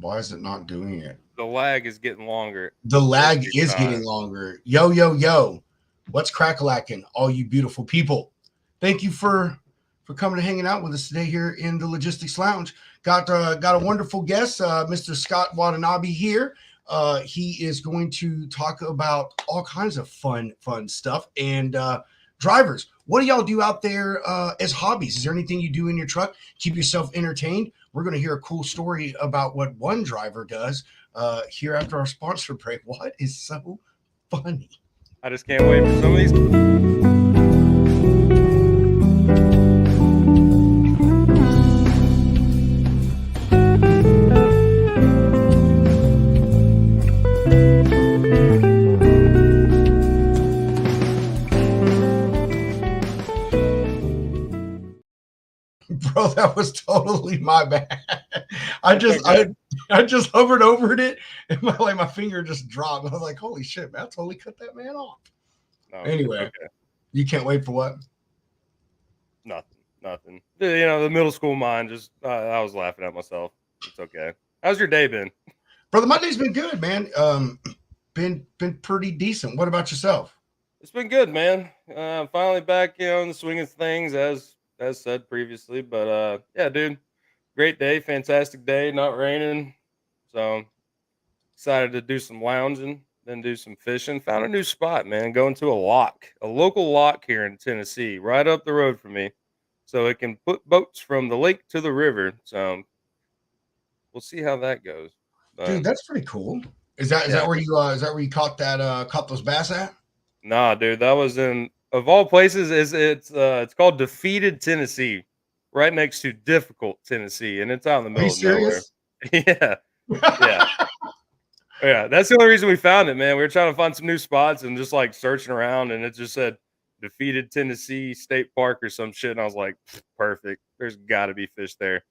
Why is it not doing it? The lag is getting longer The lag every is getting time. longer. Yo, yo, yo. What's crack-a-lacking, all you beautiful people? Thank you for coming and hanging out with us today here in the Logistics Lounge. Got a wonderful guest, Mr. Scott Watanabe here. He is going to talk about all kinds of fun stuff. And drivers, what do y'all do out there as hobbies? Is there anything you do in your truck? Keep yourself entertained. We're going to hear a cool story about what one driver does here after our sponsor break. What is so funny? I just can't wait for some of these. Bro, that was totally my bad. I It's just okay. I just hovered over it and my finger just dropped. I was like, holy shit, man, I totally cut that man off. No, it's Anyway, okay. you can't wait for what? Nothing. The middle school mind just I was laughing at myself. It's okay. How's your day been? Brother, my day's been good, man. Been pretty decent. What about yourself? It's been good, man. Finally back, in the swing of things as said previously. But yeah, dude, great day, fantastic day, not raining. So excited to do some lounging, then do some fishing. Found a new spot, man. Going to a local lock here in Tennessee, right up the road from me. So it can put boats from the lake to the river. So we'll see how that goes. Dude, But that's pretty cool. Is that yeah, where you caught those bass at? nah, dude, that was in of all places. It's called Defeated Tennessee, right next to Difficult Tennessee, and it's out in the Are you middle of nowhere. serious? Yeah, yeah. Yeah, that's the only reason we found it, man. We were trying to find some new spots and just like searching around, and it just said Defeated Tennessee State Park or some shit. And I was like, perfect. There's got to be fish there.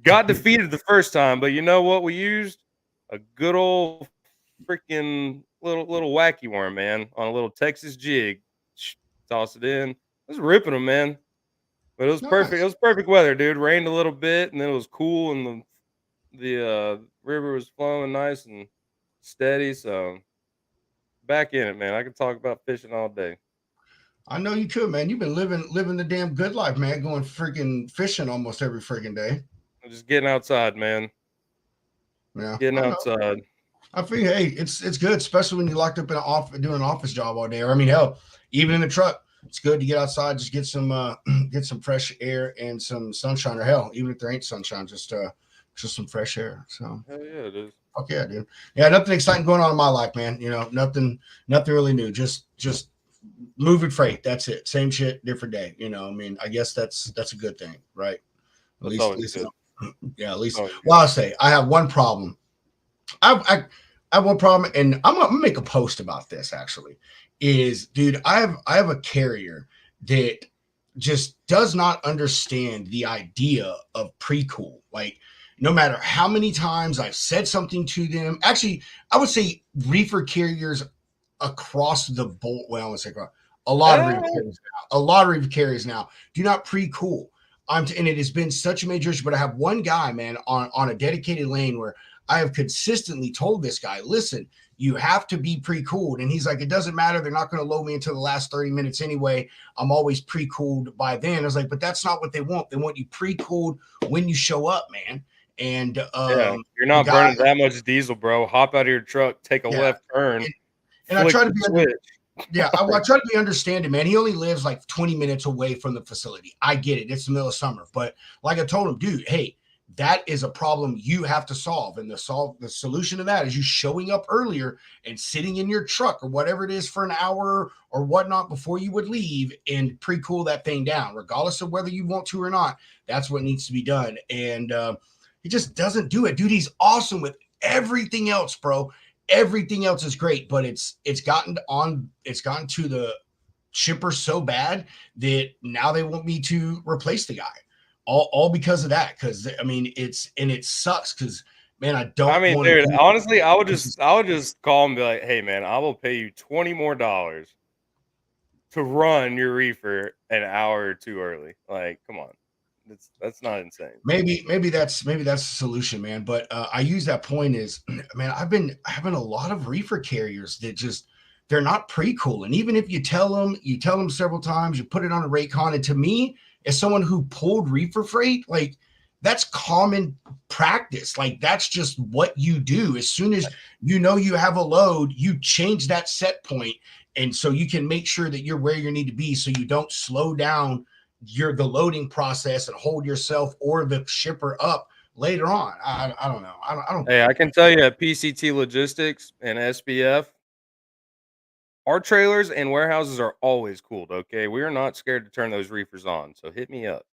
Got defeated the first time, but you know what? We used a good old freaking little wacky worm, man, on a little Texas jig. Toss it in. It was ripping them, man. But it was perfect. It Nice. was perfect weather, dude. Rained a little bit, and then it was cool, and the river was flowing nice and steady. So back in it, man. I could talk about fishing all day. I know you could, man. You've been living the damn good life, man. Going freaking fishing almost every freaking day. I'm just getting outside, man. Yeah, Getting I know. outside. I figure, hey, it's good, especially when you're locked up in an office doing an office job all day. Or I mean, hell, even in the truck, it's good to get outside, just get some get some fresh air and some sunshine. Or hell, even if there ain't sunshine, just some fresh air. So Hell yeah, it is. fuck yeah, dude. Yeah, nothing exciting going on in my life, man. Nothing really new. Just moving freight. That's it. Same shit, different day. I mean, I guess that's a good thing, right? At That's least, always at least, good. yeah, at least. Always good. Well, I'll say I have one problem. I have one problem, and I'm gonna make a post about this. Actually, is dude, I have a carrier that just does not understand the idea of pre-cool. Like, no matter how many times I've said something to them, actually, I would say reefer carriers across the board. Well, I would say a lot of reefer Ah, carriers now. A lot of reefer carriers now do not pre-cool. And it has been such a major issue. But I have one guy, man, on a dedicated lane where I have consistently told this guy, listen, you have to be pre-cooled. And he's like, it doesn't matter. They're not going to load me until the last 30 minutes anyway. I'm always pre-cooled by then. I was like, but that's not what they want. They want you pre-cooled when you show up, man. And yeah. You're the not guy, burning that much diesel, bro. Hop out of your truck, take a yeah. left turn, And I flick try to the be under, switch. yeah, I try to be understanding, man. He only lives like 20 minutes away from the facility. I get it. It's the middle of summer. But like I told him, dude, hey, that is a problem you have to solve. And the solution to that is you showing up earlier and sitting in your truck or whatever it is for an hour or whatnot before you would leave and pre-cool that thing down, regardless of whether you want to or not. That's what needs to be done. And he just doesn't do it. Dude, he's awesome with everything else, bro. Everything else is great, but it's gotten to the shipper so bad that now they want me to replace the guy. All because of that. Because I mean, it sucks because, man, I I don't mean, want to dude, do honestly, this. I would just call and be like, hey man, I will pay you $20 more to run your reefer an hour or two early. Like, come on. That's not insane. Maybe that's the solution, man. But I use that point is, man, I've been having a lot of reefer carriers that just they're not pre-cool. And even if you tell them several times, you put it on a rate con. And to me, as someone who pulled reefer freight, like that's common practice. Like that's just what you do. As soon as you know you have a load, you change that set point, and so you can make sure that you're where you need to be, so you don't slow down the loading process and hold yourself or the shipper up later on. I don't know. I don't. Hey, I can tell you at PCT Logistics and SBF, our trailers and warehouses are always cooled. Okay, we are not scared to turn those reefers on. So hit me up.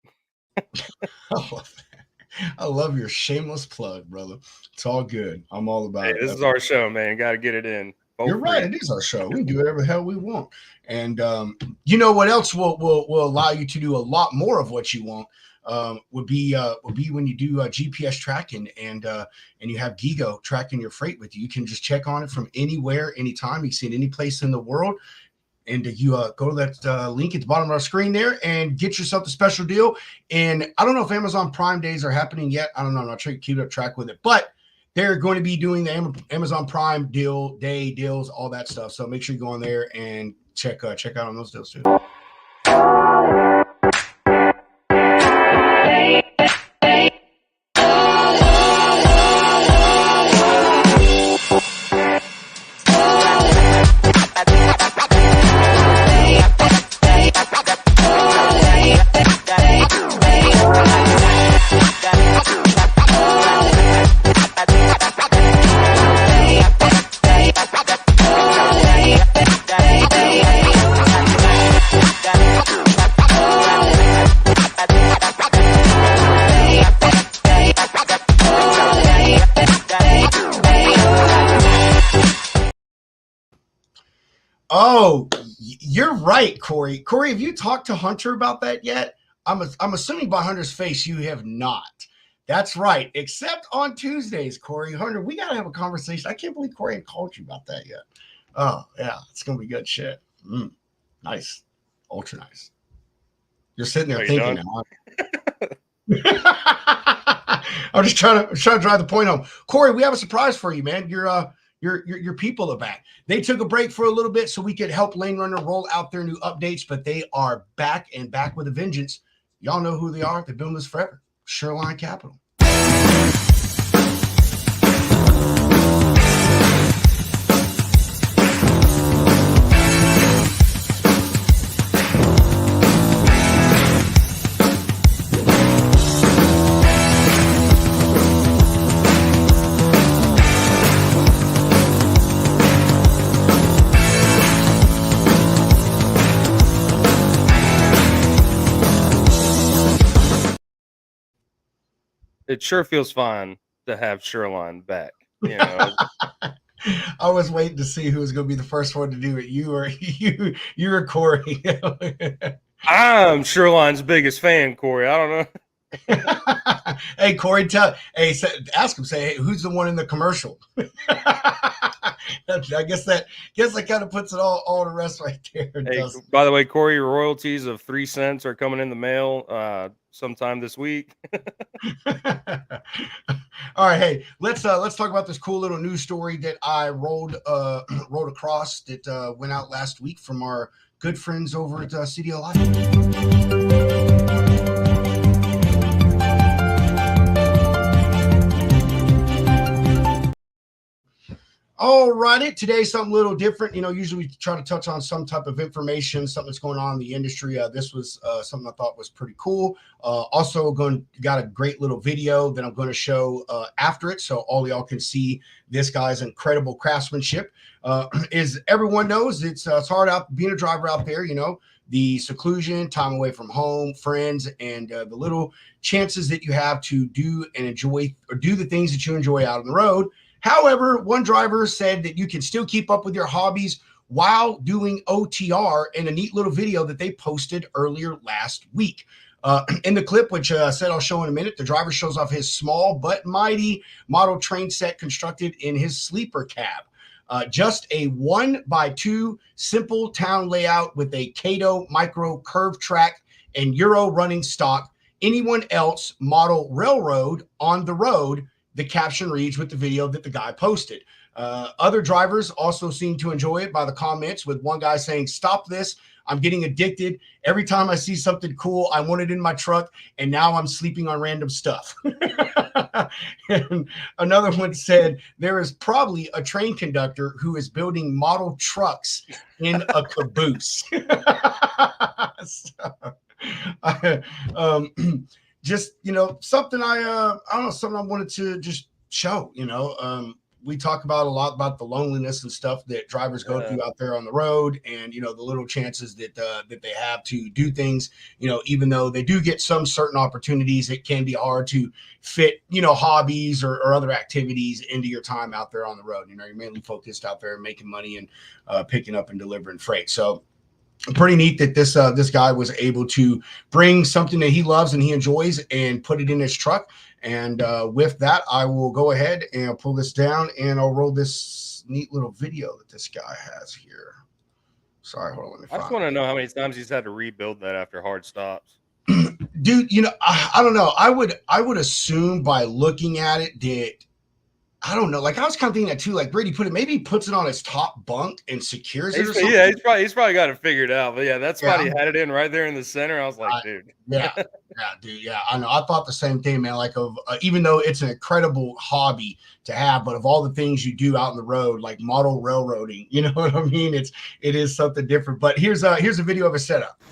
I love your shameless plug, brother. It's all good. I'm all about it. This is our show, man. Got to get it in. You're right. It is our show. We can do whatever the hell we want. And you know what else will allow you to do a lot more of what you want would be when you do GPS tracking and you have Gigo tracking your freight with you. You can just check on it from anywhere, anytime. You can see it any place in the world. And you go to that link at the bottom of our screen there and get yourself the special deal. And I don't know if Amazon Prime days are happening yet. I don't know. I'm not trying to keep up track with it, but they're going to be doing the Amazon Prime deals, all that stuff. So make sure you go on there and check out on those deals too. Oh, you're right, Corey. Corey, have you talked to Hunter about that yet? I'm assuming by Hunter's face you have not. That's right, except on Tuesdays, Corey. Hunter, we got to have a conversation. I can't believe Corey ain't called you about that yet. Oh, yeah, it's going to be good shit. Nice. Ultra nice. You're sitting there thinking now. I'm just trying to drive the point home. Corey, we have a surprise for you, man. Your people are back. They took a break for a little bit so we could help Lane Runner roll out their new updates, but they are back and back with a vengeance. Y'all know who they are. They've been with us forever. Shoreline Capital. It sure feels fine to have Shoreline back. You know, I was waiting to see who was going to be the first one to do it. You or Corey. I'm Shoreline's biggest fan, Corey. I don't know. Hey, Corey, ask him. Say, hey, who's the one in the commercial? I guess that kind of puts it all to rest right there. Hey, by the way, Corey, royalties of 3 cents are coming in the mail sometime this week. All right, hey, let's talk about this cool little news story that I rolled across that went out last week from our good friends over at CDL Live. All righty. Today, something a little different. You know, usually we try to touch on some type of information, something that's going on in the industry. This was something I thought was pretty cool. Also, got a great little video that I'm going to show after it, so all y'all can see this guy's incredible craftsmanship. As everyone knows, it's hard out being a driver out there. You know, the seclusion, time away from home, friends, and the little chances that you have to do and enjoy or do the things that you enjoy out on the road. However, one driver said that you can still keep up with your hobbies while doing OTR in a neat little video that they posted earlier last week. In the clip, which I said I'll show in a minute, the driver shows off his small but mighty model train set constructed in his sleeper cab. Just a 1x2 simple town layout with a Kato micro curve track and Euro running stock anyone else model railroad on the road, the caption reads with the video that the guy posted. Other drivers also seem to enjoy it by the comments, with one guy saying, "Stop this. I'm getting addicted. Every time I see something cool, I want it in my truck, and now I'm sleeping on random stuff." And another one said, "There is probably a train conductor who is building model trucks in a caboose." So, just, something I don't know, something I wanted to just show. We talk about a lot about the loneliness and stuff that drivers go through out there on the road, and the little chances that they have to do things. Even though they do get some certain opportunities, it can be hard to fit hobbies or other activities into your time out there on the road. You're mainly focused out there making money and picking up and delivering freight. So pretty neat that this guy was able to bring something that he loves and he enjoys and put it in his truck. And with that, I will go ahead and pull this down, and I'll roll this neat little video that this guy has here. Sorry, hold on. I just want to know how many times he's had to rebuild that after hard stops. Dude, I don't know. I would assume by looking at it that, I don't know. Like, I was kind of thinking that too. Like Brady put it, maybe he puts it on his top bunk and secures it or something. Yeah, he's probably got it figured out. But yeah, that spot he had it in right there in the center. I was like, dude. Yeah, dude. Yeah, I know. I thought the same thing, man. Like, even though it's an incredible hobby to have, but of all the things you do out on the road, like model railroading, you know what I mean? It is something different. But here's a video of a setup.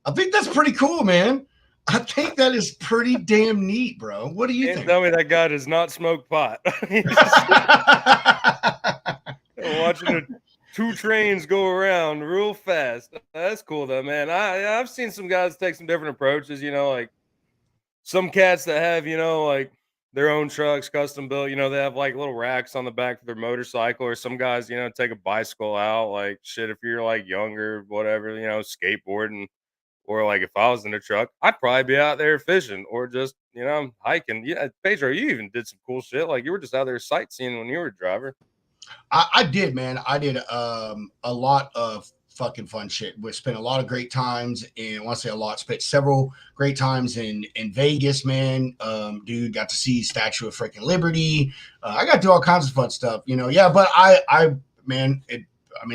I think that's pretty cool, man. I think that is pretty damn neat, bro. What do you think? Tell me that guy does not smoke pot. Watching the 2 trains go around real fast. That's cool though, man. I've seen some guys take some different approaches, like some cats that have, like their own trucks custom built, they have like little racks on the back of their motorcycle, or some guys, take a bicycle out, like shit, if you're like younger, whatever, skateboarding. Or like if I was in a truck, I'd probably be out there fishing or just, hiking. Yeah, Pedro, you even did some cool shit. Like you were just out there sightseeing when you were a driver. I did, man. I did a lot of fucking fun shit. We spent a lot of great times, and when I say a lot, spent several great times in Vegas, man. Dude, got to see Statue of freaking Liberty. I got to do all kinds of fun stuff, Yeah, but man,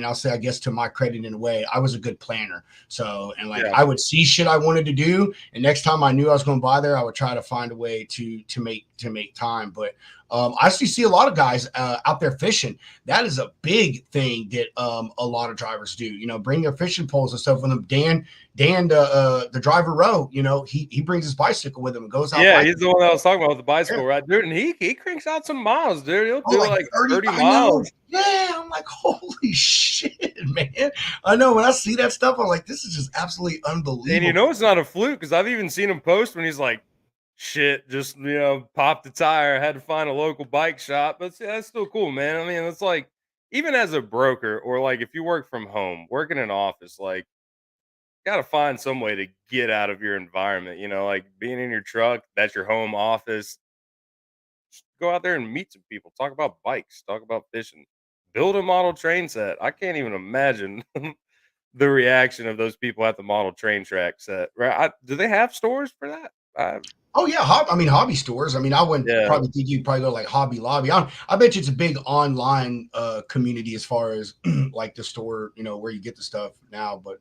I'll say, I guess to my credit in a way, I was a good planner. So, and I would see shit I wanted to do, and next time I knew I was going to buy there, I would try to find a way to make time. But I actually see a lot of guys out there fishing. That is a big thing that a lot of drivers do. Bring their fishing poles and stuff with them. Dan, the driver row, he brings his bicycle with him and goes out. Yeah, he's the one that I was talking about with the bicycle, right, dude? And he cranks out some miles, dude. He'll do like 30 miles. Yeah, I'm like, holy shit, man. I know, when I see that stuff, I'm like, this is just absolutely unbelievable. And it's not a fluke, because I've even seen him post when he's like, shit, just popped the tire, had to find a local bike shop. But that's still cool, man. I mean, it's like, even as a broker, or like if you work from home, working in an office, like, got to find some way to get out of your environment, like being in your truck, that's your home office. Just go out there and meet some people, talk about bikes, talk about fishing, build a model train set. I can't even imagine the reaction of those people at the model train track set. Right? Do they have stores for that? Oh yeah, hobby stores. I wouldn't probably think you'd probably go to like Hobby Lobby. I bet you it's a big online community as far as like the store, where you get the stuff now. But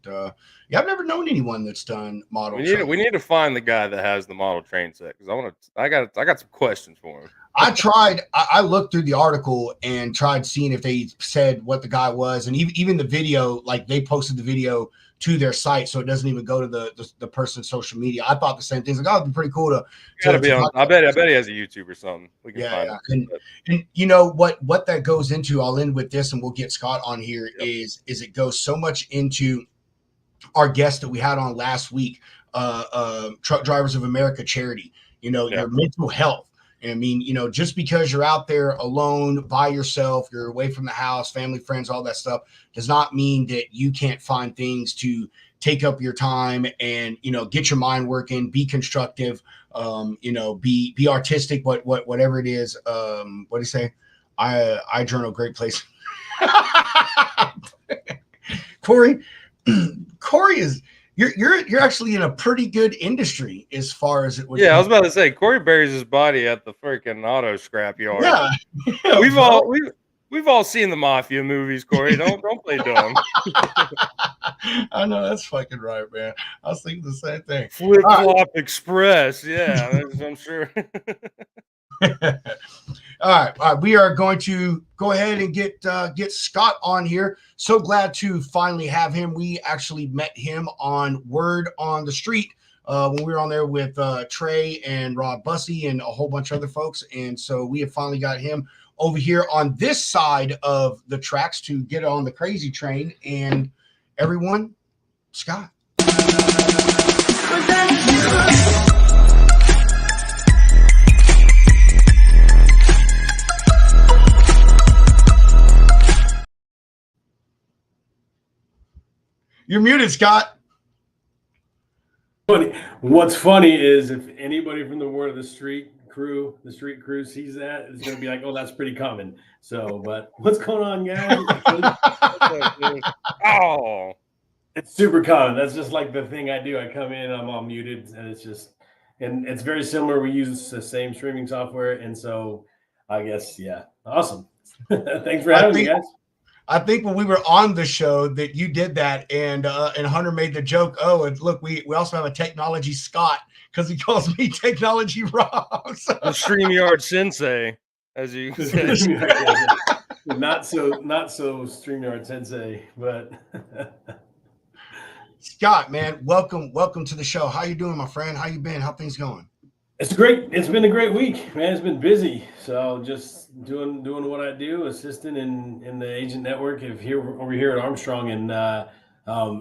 yeah, I've never known anyone that's done model. We need to find the guy that has the model train set, because I got some questions for him. I looked through the article and tried seeing if they said what the guy was, and even the video, like they posted the video to their site, so it doesn't even go to the person's social media. I thought the same things. Like, it'd be pretty cool to be on. I bet he has a YouTube or something. We can find him. And what that goes into. I'll end with this, and we'll get Scott on here. Is it goes so much into our guest that we had on last week, Truck Drivers of America charity. Your mental health. I mean, just because you're out there alone by yourself, you're away from the house, family, friends, all that stuff, does not mean that you can't find things to take up your time and, get your mind working, be constructive, be artistic, whatever it is. What do you say? I journal, great place. Corey is you're actually in a pretty good industry as far as it would. Yeah, I was about to say Corey buries his body at the freaking auto scrap yard. Yeah, we've all seen the mafia movies, Corey. Don't play dumb. I know, that's fucking right, man. I was thinking the same thing. Flip Flop Express, yeah, I'm sure. All right. We are going to go ahead and get Scott on here. So glad to finally have him. We actually met him on Word on the Street when we were on there with Trey and Rob Bussey and a whole bunch of other folks. And so we have finally got him over here on this side of the tracks to get on the crazy train. And everyone, Scott. You're muted, Scott. What's funny is if anybody from the Word of the Street crew sees that, it's going to be like, oh, that's pretty common. So, but what's going on, guys? Oh, it's super common. That's just like the thing I do. I come in, I'm all muted, and it's very similar. We use the same streaming software, and so I guess, yeah, awesome. Thanks for having me, guys. I think when we were on the show that you did that, and Hunter made the joke. Oh, and look, we also have a technology Scott because he calls me technology Rob. So. The StreamYard Sensei, as you said. not so StreamYard Sensei, but Scott, man, welcome to the show. How you doing, my friend? How you been? How things going? It's great. It's been a great week, man. It's been busy. So just doing what I do, assisting in the agent network over here at Armstrong, and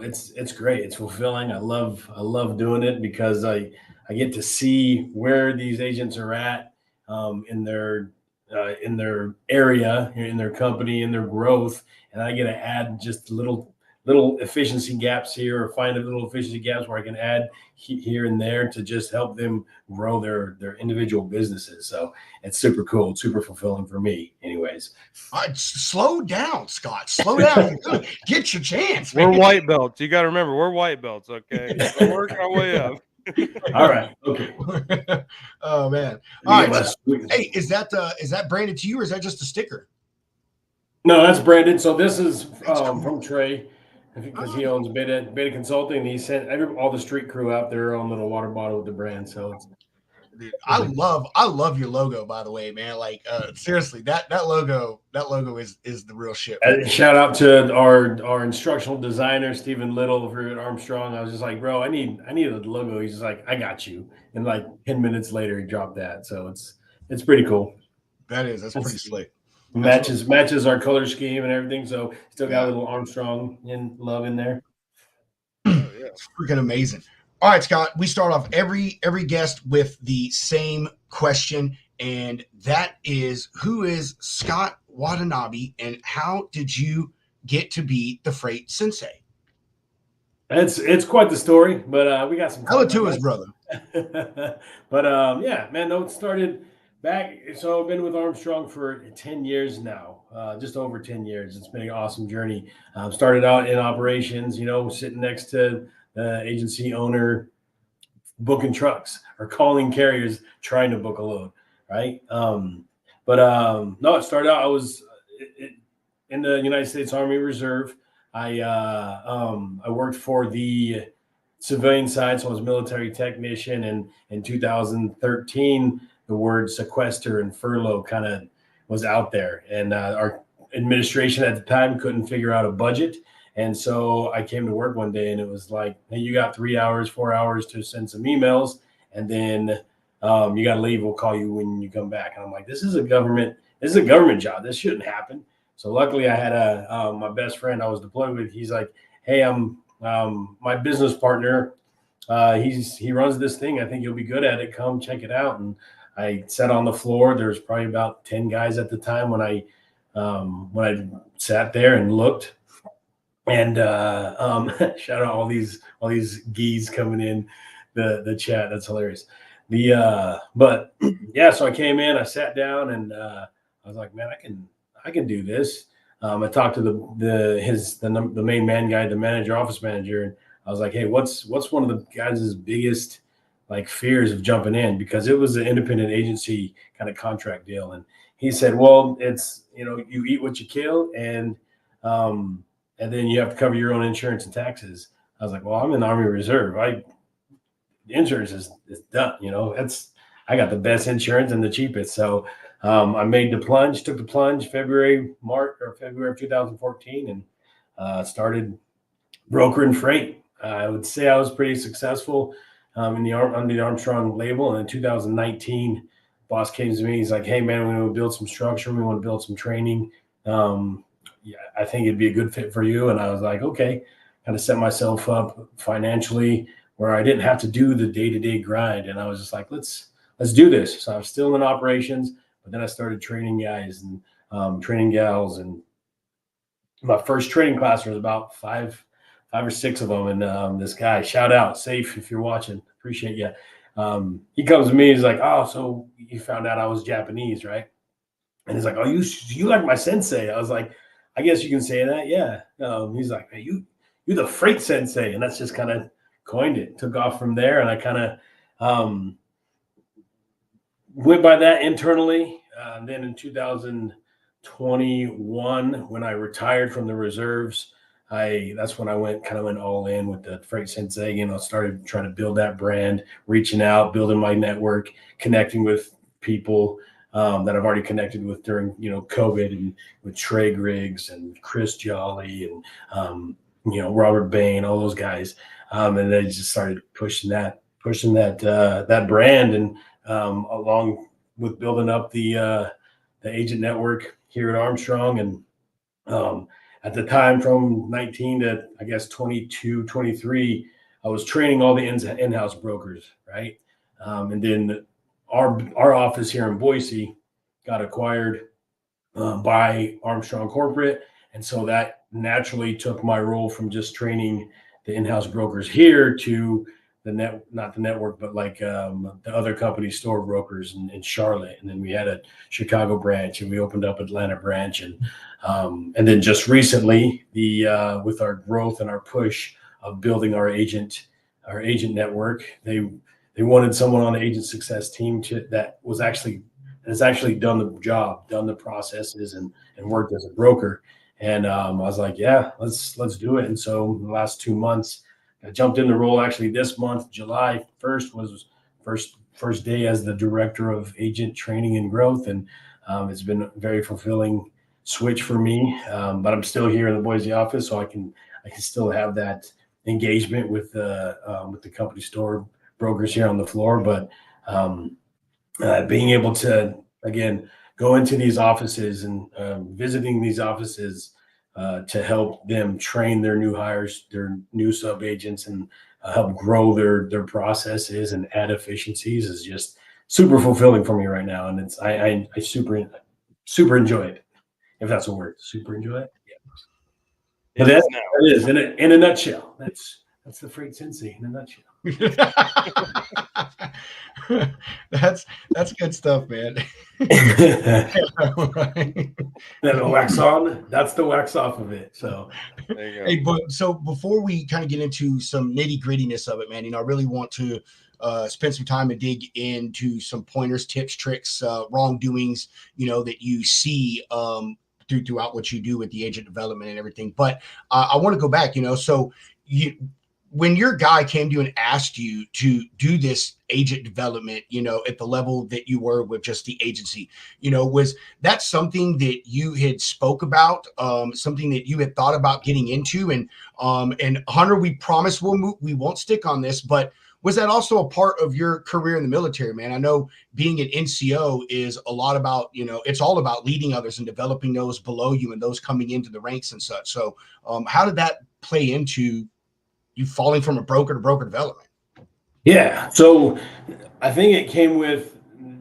it's great. It's fulfilling. I love doing it because I get to see where these agents are at in their area, in their company, in their growth, and I get to add just little efficiency gaps here, or find a little efficiency gaps where I can add here and there to just help them grow their individual businesses. So it's super cool. It's super fulfilling for me anyways. Slow down, Scott. Slow down. Get your chance, man. We're white belts. You got to remember, we're white belts, okay? We're working our way up. All right. Okay. Oh, man. All right. Hey, is that branded to you, or is that just a sticker? No, that's branded. So this is from Trey, because he owns Beta Consulting, and he sent all the street crew out their own little water bottle with the brand. So dude, I love your logo, by the way, man. Like seriously, that logo is the real shit. Shout out to our instructional designer Stephen Little over at Armstrong. I was just like, bro, I need a logo. He's just like, I got you. And like 10 minutes later, he dropped that. So it's pretty cool. That's pretty slick. Matches our color scheme and everything. So still got a little Armstrong love in there. Yeah, it's freaking amazing. All right, Scott, we start off every guest with the same question, and that is, who is Scott Watanabe, and how did you get to be the Freight Sensei? It's quite the story, but we got some. Tell it to us, brother. But yeah, man, no, it started back. So I've been with Armstrong for 10 years now, just over 10 years. It's been an awesome journey. Started out in operations, sitting next to the agency owner, booking trucks or calling carriers, trying to book a load, right? No, it started out, I was in the United States Army Reserve. I worked for the civilian side, so I was a military technician, and in 2013, the word sequester and furlough kind of was out there, and our administration at the time couldn't figure out a budget. And so I came to work one day, and it was like, hey, you got 3 hours, 4 hours to send some emails, and then you got to leave. We'll call you when you come back. And I'm like, this is a government job. This shouldn't happen. So luckily I had my best friend I was deployed with. He's like, hey, I'm my business partner. He runs this thing. I think you'll be good at it. Come check it out. And I sat on the floor. There was probably about 10 guys at the time when I sat there and looked. And shout out all these geese coming in the chat. That's hilarious. But yeah, so I came in, I sat down, and I was like, man, I can do this. I talked to the main man guy, the office manager, and I was like, hey, what's one of the guys' biggest like fears of jumping in, because it was an independent agency kind of contract deal. And he said, well, it's, you eat what you kill, and then you have to cover your own insurance and taxes. I was like, well, I'm in the Army Reserve. Insurance is done. I got the best insurance and the cheapest. So I took the plunge February of 2014, and started brokering freight. I would say I was pretty successful under the Armstrong label. And in 2019, boss came to me. He's like, hey, man, we want to build some structure. We want to build some training. Yeah, I think it'd be a good fit for you. And I was like, okay, kind of set myself up financially where I didn't have to do the day-to-day grind. And I was just like, let's do this. So I was still in operations, but then I started training guys and training gals. And my first training class was about five or six of them. And this guy, shout out, Safe, if you're watching, appreciate you. He comes to me, he's like, oh, so you found out I was Japanese, right? And he's like, oh, you like my sensei? I was like, I guess you can say that, yeah. He's like, hey, you're the Freight Sensei. And that's just kind of coined it, took off from there. And I kind of went by that internally. Then in 2021, when I retired from the reserves, that's when I went all in with the Freight Sensei. Started trying to build that brand, reaching out, building my network, connecting with people that I've already connected with during COVID, and with Trey Griggs and Chris Jolly and Robert Bain, all those guys, and they just started pushing that brand, and along with building up the agent network here at Armstrong. And at the time, from 19 to I guess 22, 23, I was training all the in-house brokers, right? And then our office here in Boise got acquired by Armstrong Corporate. And so that naturally took my role from just training the in-house brokers here to not the network, but like the other company store brokers in Charlotte. And then we had a Chicago branch, and we opened up Atlanta branch. And then just recently, with our growth and our push of building our agent network, they wanted someone on the agent success team that has actually done the job, done the processes, and worked as a broker. And I was like, yeah, let's do it. And so the last 2 months, I jumped in the role. Actually, this month, July 1st, was first day as the director of agent training and growth. And it's been a very fulfilling switch for me. But I'm still here in the Boise office, so I can still have that engagement with the company store brokers here on the floor. But being able to, again, go into these offices and visiting these offices to help them train their new hires, their new sub agents, and help grow their processes and add efficiencies is just super fulfilling for me right now. And it's I super enjoy it, if that's a word. Super enjoy it. Yeah. That is in a nutshell. That's the Freight Sensei in a nutshell. That's good stuff, man. Then the wax on, that's the wax off of it. So hey, but so before we kind of get into some nitty grittiness of it, man, I really want to spend some time and dig into some pointers, tips, tricks, wrongdoings, that you see throughout what you do with the agent development and everything. But I want to go back, so when your guy came to you and asked you to do this agent development, at the level that you were with just the agency, was that something that you had spoke about, something that you had thought about getting into? And Hunter, we promise we won't stick on this, but was that also a part of your career in the military, man? I know being an NCO is a lot about, it's all about leading others and developing those below you and those coming into the ranks and such. So how did that play into you falling from a broker to broker development? Yeah. So I think it came with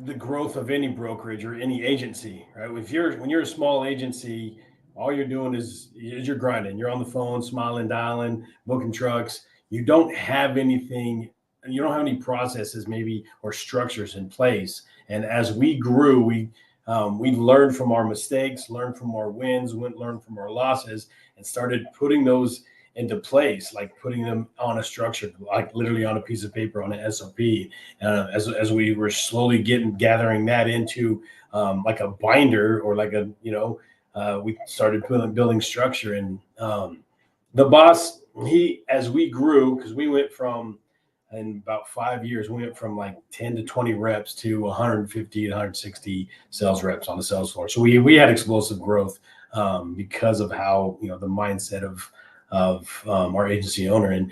the growth of any brokerage or any agency, right? When you're a small agency, all you're doing is you're grinding. You're on the phone, smiling, dialing, booking trucks. You don't have anything. You don't have any processes, maybe, or structures in place. And as we grew, we learned from our mistakes, learned from our wins, learned from our losses, and started putting those into place, like putting them on a structure, like literally on a piece of paper, on an SOP. As we were slowly gathering that into like a binder, or like we started building structure. And the boss, as we grew, because we went from, in about 5 years, we went from like 10 to 20 reps to 150 to 160 sales reps on the sales floor. So we had explosive growth because of how, the mindset of our agency owner, and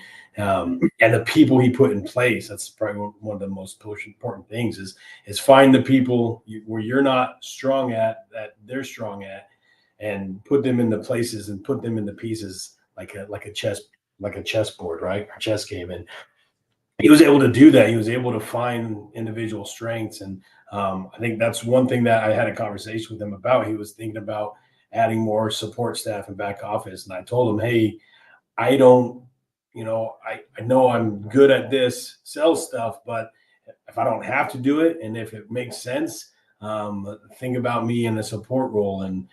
the people he put in place. That's probably one of the most important things is find the people where you're not strong at, that they're strong at, and put them in the places and put them in the pieces, like a chessboard, right? Or chess game. And he was able to do that. He was able to find individual strengths. And I think that's one thing that I had a conversation with him about. He was thinking about adding more support staff and back office. And I told him, hey, I don't, I know I'm good at this sales stuff, but if I don't have to do it, and if it makes sense, think about me in a support role. And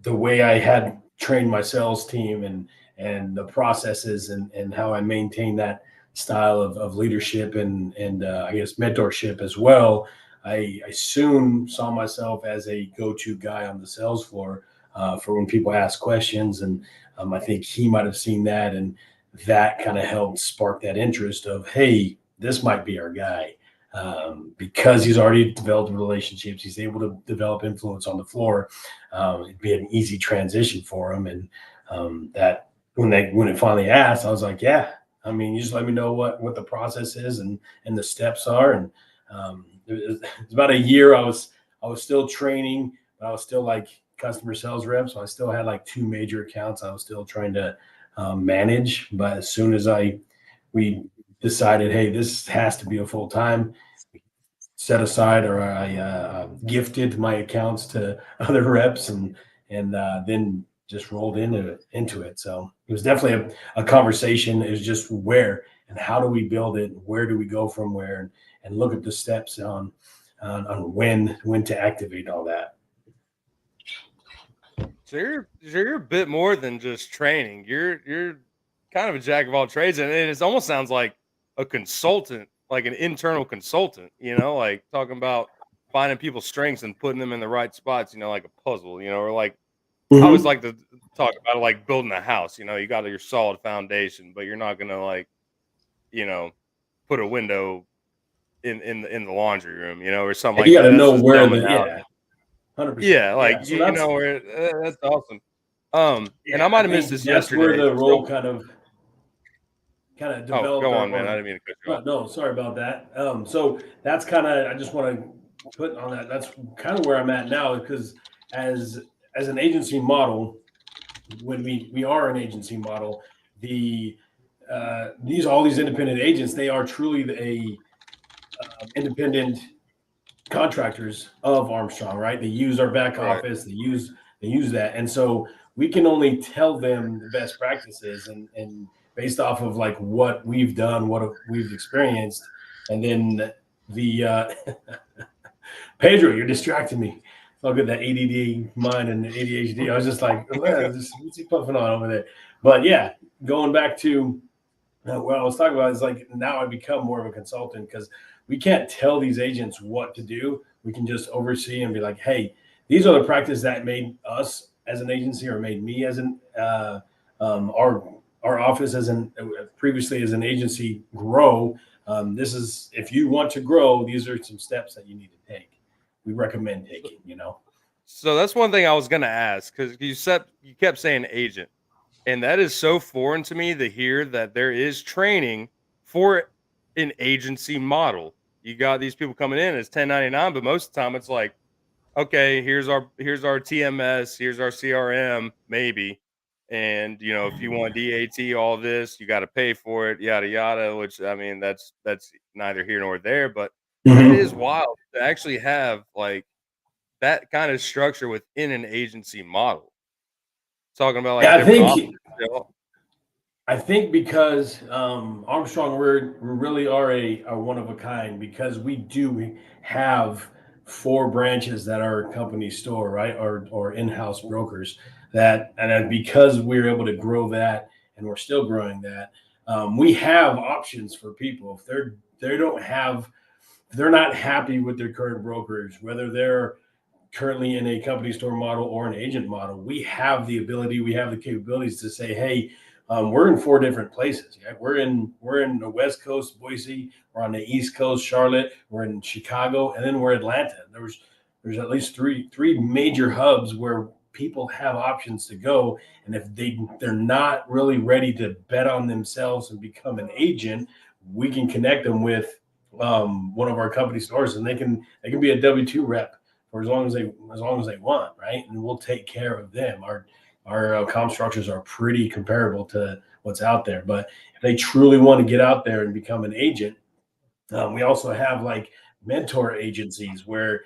the way I had trained my sales team, and the processes, and how I maintain that style of leadership, and I guess mentorship as well, I soon saw myself as a go-to guy on the sales floor for when people ask questions. And I think he might have seen that, and that kind of helped spark that interest of, hey, this might be our guy, because he's already developed relationships. He's able to develop influence on the floor. It'd be an easy transition for him. And that when it finally asked, I was like, yeah. I mean, you just let me know what the process is, and the steps are. And it was about a year. I was still training, but I was still like customer sales rep. So I still had like 2 major accounts I was still trying to manage. But as soon as we decided, hey, this has to be a full time, set aside, or I gifted my accounts to other reps, and then just rolled into it. So it was definitely a conversation. It was just where and how do we build it? Where do we go from where? And look at the steps on when to activate all that. So you're a bit more than just training. You're kind of a jack of all trades, and it almost sounds like a consultant, like an internal consultant. Like talking about finding people's strengths and putting them in the right spots. Like a puzzle. Or like I always like to talk about it like building a house. You got your solid foundation, but you're not gonna like, put a window in the laundry room, or something like You got that. to That's know just where dumbing out. 100%. Yeah, like Yeah. So you know where that's awesome. And yeah, I might I have missed think this that's where yesterday. the role So, kind of oh, developed, go on, man. I or didn't mean to cut you off. no, sorry about that. So that's kind of, I just want to put on that. That's kind of where I'm at now, because as an agency model, when we are an agency model, all these independent agents, they are truly a independent contractors of Armstrong, right? They use our back Right. office, they use that. And so we can only tell them the best practices, and based off of like what we've done, what we've experienced. And then the Pedro, you're distracting me. I'll get that ADD mind and the ADHD. I was just like, what's he puffing on over there? But yeah, going back to what I was talking about, is like, now I become more of a consultant, because we can't tell these agents what to do. We can just oversee and be like, hey, these are the practices that made us as an agency, or made me as an our office as an previously as an agency grow. This is, if you want to grow, these are some steps that you need to take. We recommend taking. So that's one thing I was gonna ask, because you kept saying agent, and that is so foreign to me to hear that there is training for an agency model. You got these people coming in as 1099, but most of the time it's like, okay, here's our TMS, here's our CRM, maybe. And if you want DAT, all this, you got to pay for it, yada yada. Which I mean, that's neither here nor there. But It is wild to actually have like that kind of structure within an agency model. Talking about like Yeah, different options. I think because Armstrong, we really are a one of a kind, because we do have 4 branches that are company store, right, or in-house brokers that, and then because we're able to grow that, and we're still growing that, we have options for people if they're not happy with their current brokerage, whether they're currently in a company store model or an agent model. We have the ability, we have the capabilities to say, hey, we're in 4 different places. Yeah? We're in the West Coast, Boise. We're on the East Coast, Charlotte. We're in Chicago, and then we're Atlanta. There's at least three major hubs where people have options to go. And if they're not really ready to bet on themselves and become an agent, we can connect them with one of our company stores, and they can be a W-2 rep for as long as they want, right? And we'll take care of them. Our comp structures are pretty comparable to what's out there. But if they truly want to get out there and become an agent, we also have like mentor agencies where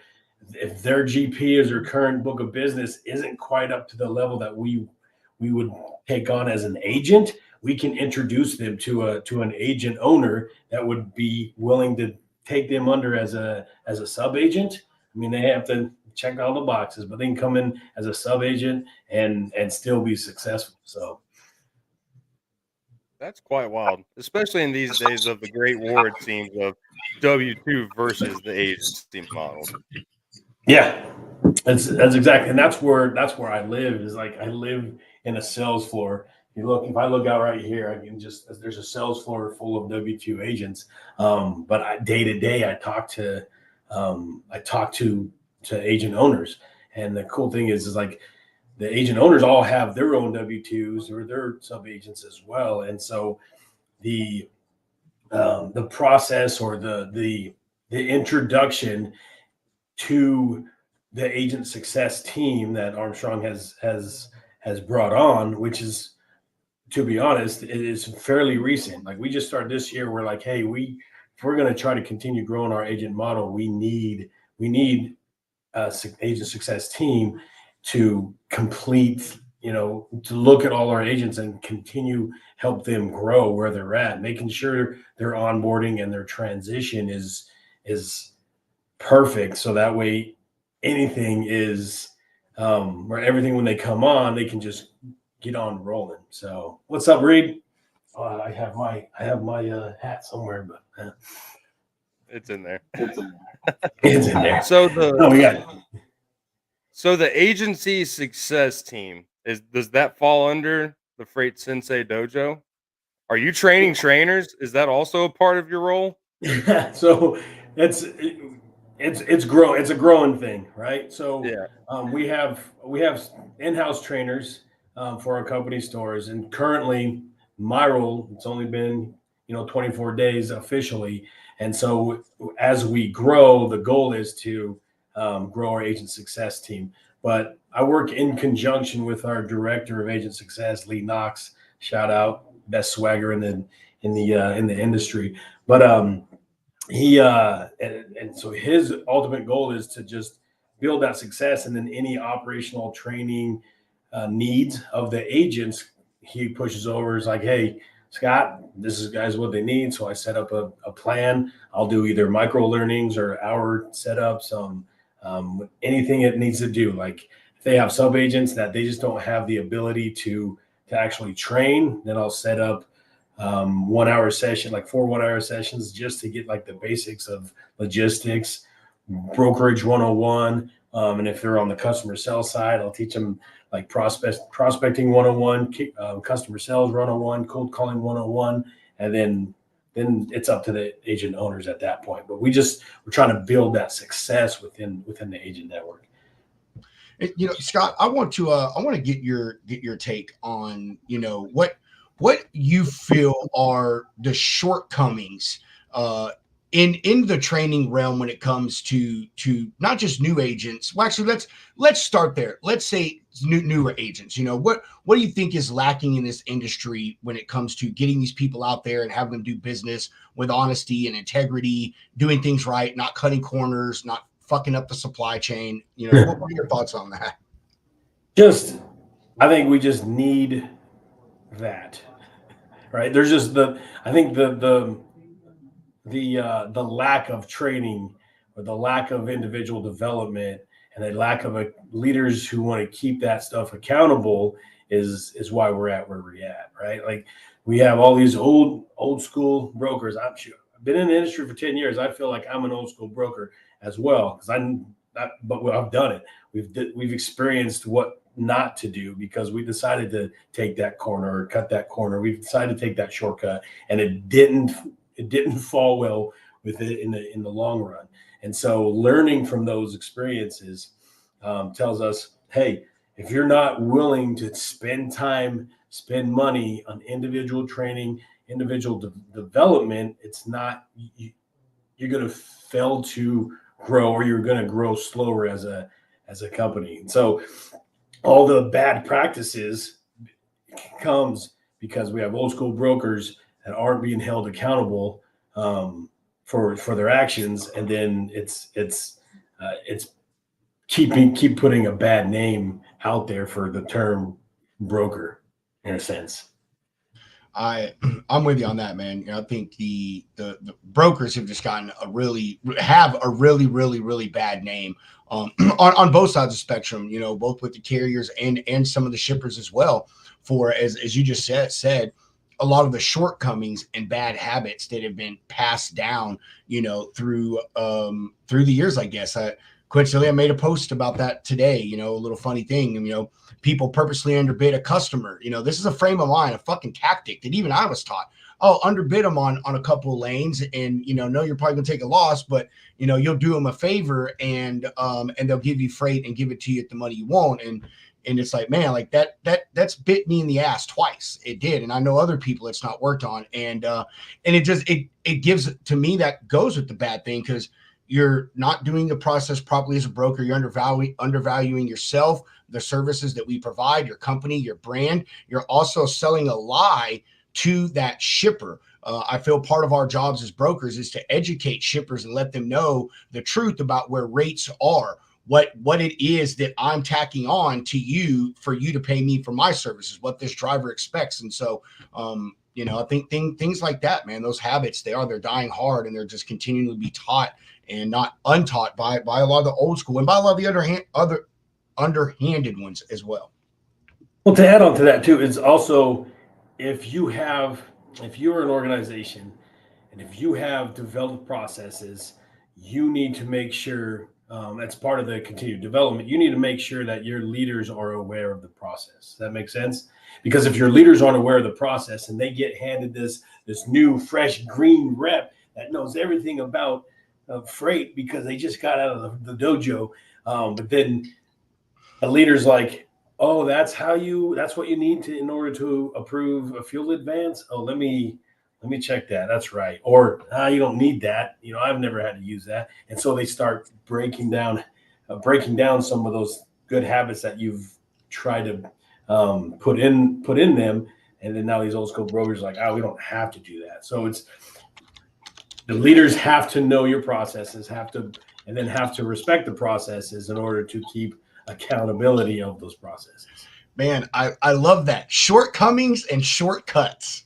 if their GP or their current book of business isn't quite up to the level that we would take on as an agent, we can introduce them to an agent owner that would be willing to take them under as a sub agent. I mean, they have to check all the boxes, but they can come in as a sub agent and still be successful. So That's quite wild, especially in these days of the great war, it seems, of W-2 versus the agency model. yeah, that's exactly, and that's where I live. Is like I live in a sales floor. If I look out right here, I can there's a sales floor full of W-2 agents. But day to day, I talk to agent owners, and the cool thing is like the agent owners all have their own W-2s or their sub agents as well, and so the process or the introduction to the agent success team that Armstrong has brought on, which is, to be honest, it is fairly recent. Like we just started this year. We're like, hey, if we're going to try to continue growing our agent model, we need agent success team to complete, to look at all our agents and continue help them grow where they're at, making sure their onboarding and their transition is perfect, so that way anything is where everything, when they come on, they can just get on rolling. So what's up, Reed? I have my hat somewhere, but It's in there. it's in there. So the agency success team does that fall under the Freight Sensei dojo? Are you training trainers? Is that also a part of your role? So it's a growing thing, right? So yeah. We have in-house trainers for our company stores, and currently my role, it's only been 24 days officially, and so as we grow, the goal is to grow our agent success team. But I work in conjunction with our director of agent success, Lee Knox. Shout out, best swagger in the industry. But he and so his ultimate goal is to just build that success, and then any operational training needs of the agents he pushes over. Is like, hey, Scott, this is guys what they need. So I set up a plan. I'll do either micro learnings or hour setups, anything it needs to do. Like if they have sub agents that they just don't have the ability to actually train, then I'll set up 1 hour session, like 4 1 hour sessions, just to get like the basics of logistics, brokerage 101. And if they're on the customer sales side, I'll teach them like prospecting 101, customer sales 101, cold calling 101. And then it's up to the agent owners at that point. But we're trying to build that success within the agent network. Scott, I want to get your take on, what you feel are the shortcomings in the training realm when it comes to not just new agents. Well, actually, let's start there. Let's say newer agents. What do you think is lacking in this industry when it comes to getting these people out there and having them do business with honesty and integrity, doing things right, not cutting corners, not fucking up the supply chain? What are your thoughts on that? I think we just need that, right? There's just I think the lack of training or the lack of individual development and the lack of leaders who want to keep that stuff accountable is why we're at where we're at, right? Like we have all these old school brokers. I've been in the industry for 10 years. I feel like I'm an old school broker as well because but I've done it. We've experienced what not to do because we decided to take that corner or cut that corner. We've decided to take that shortcut, and it didn't fall well with it in the long run. And so learning from those experiences tells us, hey, if you're not willing to spend spend money on individual training, individual development, it's not, you're going to fail to grow, or you're going to grow slower as a company. And so all the bad practices comes because we have old school brokers that aren't being held accountable for their actions, and then it's keep putting a bad name out there for the term broker in a sense. I'm with you on that, man. I think the brokers have just gotten really bad name on both sides of the spectrum. Both with the carriers and some of the shippers as well. For as you just said, a lot of the shortcomings and bad habits that have been passed down, through the years. I guess coincidentally, I made a post about that today. A little funny thing. People purposely underbid a customer. This is a frame of mind, a fucking tactic that even I was taught. Oh, underbid them on a couple of lanes, and know you're probably gonna take a loss, but you'll do them a favor, and they'll give you freight and give it to you at the money you want. And it's like, man, like that's bit me in the ass twice. It did, and I know other people it's not worked on, and it gives, to me, that goes with the bad thing, because you're not doing the process properly as a broker. You're undervaluing yourself, the services that we provide, your company, your brand. You're also selling a lie to that shipper. I feel part of our jobs as brokers is to educate shippers and let them know the truth about where rates are, what it is that I'm tacking on to you for you to pay me for my services, what this driver expects. And so, I think things like that, man, those habits, they're dying hard, and they're just continuing to be taught and not untaught by a lot of the old school and by a lot of the other underhanded ones as well. Well, to add on to that too, is also if you're an organization and if you have developed processes, you need to make sure that's part of the continued development. You need to make sure that your leaders are aware of the process. Does that make sense? Because if your leaders aren't aware of the process and they get handed this new fresh green rep that knows everything about freight because they just got out of the dojo, but then the leader's like, oh, that's what you need in order to approve a fuel advance. Oh, let me check that. That's right. Or you don't need that. I've never had to use that. And so they start breaking down some of those good habits that you've tried to put in them. And then now these old school brokers are like, we don't have to do that. So it's the leaders have to know your processes, have to respect the processes in order to keep accountability of those processes. Man, I love that. Shortcomings and shortcuts.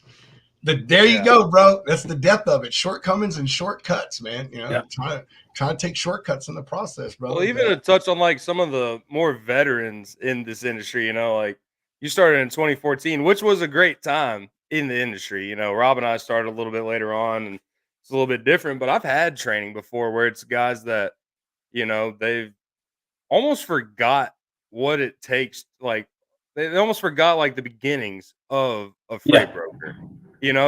There you go, bro. That's the depth of it. Shortcomings and shortcuts, man. Trying to take shortcuts in the process, bro. Well, even to touch on like some of the more veterans in this industry, like you started in 2014, which was a great time in the industry. Rob and I started a little bit later on, and it's a little bit different, but I've had training before where it's guys that, they've almost forgot what it takes. Like they almost forgot like the beginnings of a freight broker.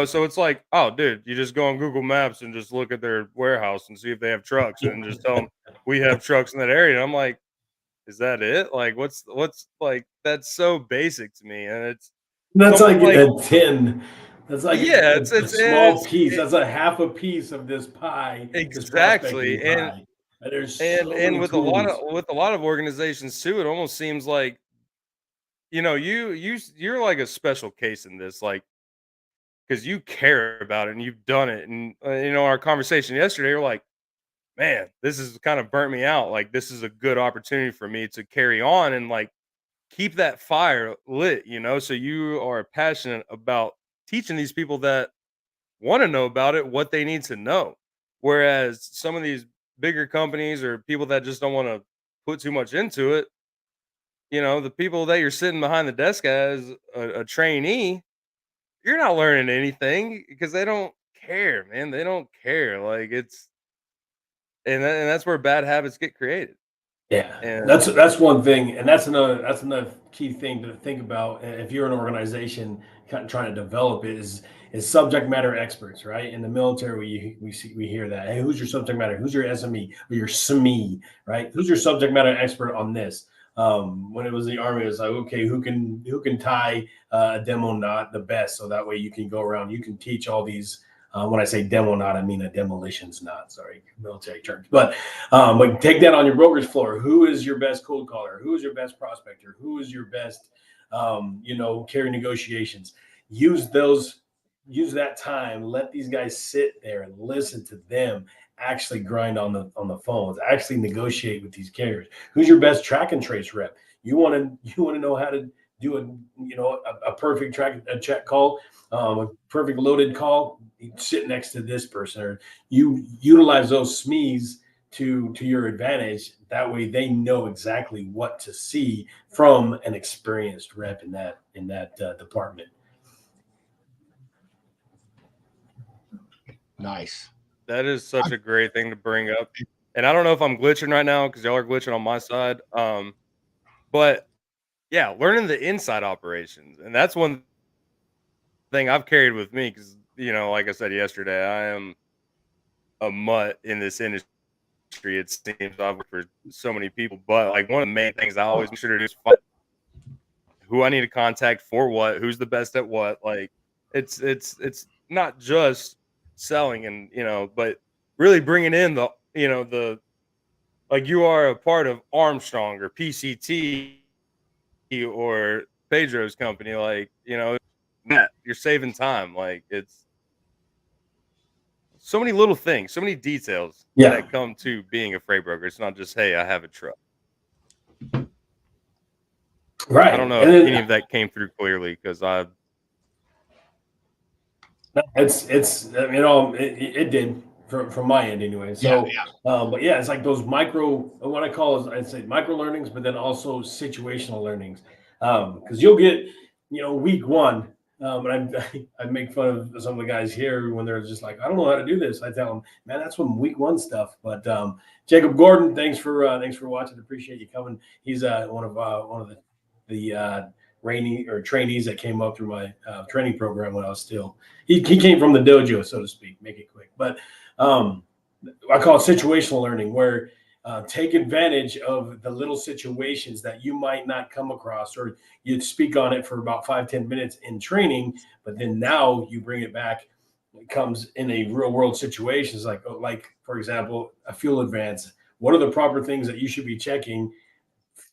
So it's like, oh, dude, you just go on Google Maps and just look at their warehouse and see if they have trucks, and just tell them we have trucks in that area. And I'm like, is that it? Like, what's like, that's so basic to me. And it's like a 10 That's like Yeah, a small piece. That's a half a piece of this pie, this prospecting exactly, pie. And there's so and many with tools. a lot of organizations too, it almost seems like you're like a special case in this, like because you care about it and you've done it, and our conversation yesterday, you're like, man, this has kind of burnt me out. Like this is a good opportunity for me to carry on and like keep that fire lit, so you are passionate about teaching these people that want to know about it what they need to know. Whereas some of these bigger companies or people that just don't want to put too much into it, the people that you're sitting behind the desk as a trainee, you're not learning anything because they don't care, man. They don't care. Like it's and that's where bad habits get created. Yeah, And that's one thing, and that's another key thing to think about if you're an organization kind of trying to develop it is subject matter experts, right? In the military, we hear that. Hey, who's your subject matter? Who's your SME or your SME, right? Who's your subject matter expert on this? When it was the Army, it was like, okay, who can tie a demo knot the best, so that way you can go around, you can teach all these. When I say demo knot, I mean a demolitions knot. Sorry, military terms, but take that on your broker's floor. Who is your best cold caller? Who is your best prospector? Who is your best, carry negotiations? Use those. Use that time. Let these guys sit there and listen to them actually grind on the phones. Actually negotiate with these carriers. Who's your best track and trace rep? You want to know how to do a perfect check call, a perfect loaded call. You sit next to this person, or you utilize those SMEs to your advantage. That way they know exactly what to see from an experienced rep in that department. Nice. that is such a great thing to bring up. And I don't know if I'm glitching right now because y'all are glitching on my side. But yeah, learning the inside operations, and that's one thing I've carried with me because like I said yesterday, I am a mutt in this industry. It seems I've worked for so many people, but like one of the main things I always make sure to do is find who I need to contact for what, who's the best at what. Like it's not just selling and but really bringing in the like you are a part of Armstrong or PCT or Pedro's company, like Matt, you're saving time. Like it's so many little things, so many details Yeah, that come to being a freight broker. It's not just, hey, I have a truck. I don't right. know And if any then of that came through clearly because I it's it did from my end anyway. Yeah, So, but yeah, it's like those micro, what I call is, I'd say micro learnings, but then also situational learnings. Because you'll get week one. And I make fun of some of the guys here when they're just like, I don't know how to do this. I tell them, man, that's from week one stuff. But Jacob Gordon, thanks for watching. Appreciate you coming. He's one of the rainy or trainees that came up through my training program when I was still. He came from the dojo, so to speak. Make it quick, but I call it situational learning, where take advantage of the little situations that you might not come across, or you'd speak on it for about 5-10 minutes in training, but then now you bring it back. It comes in a real world situations, like for example, a fuel advance. What are the proper things that you should be checking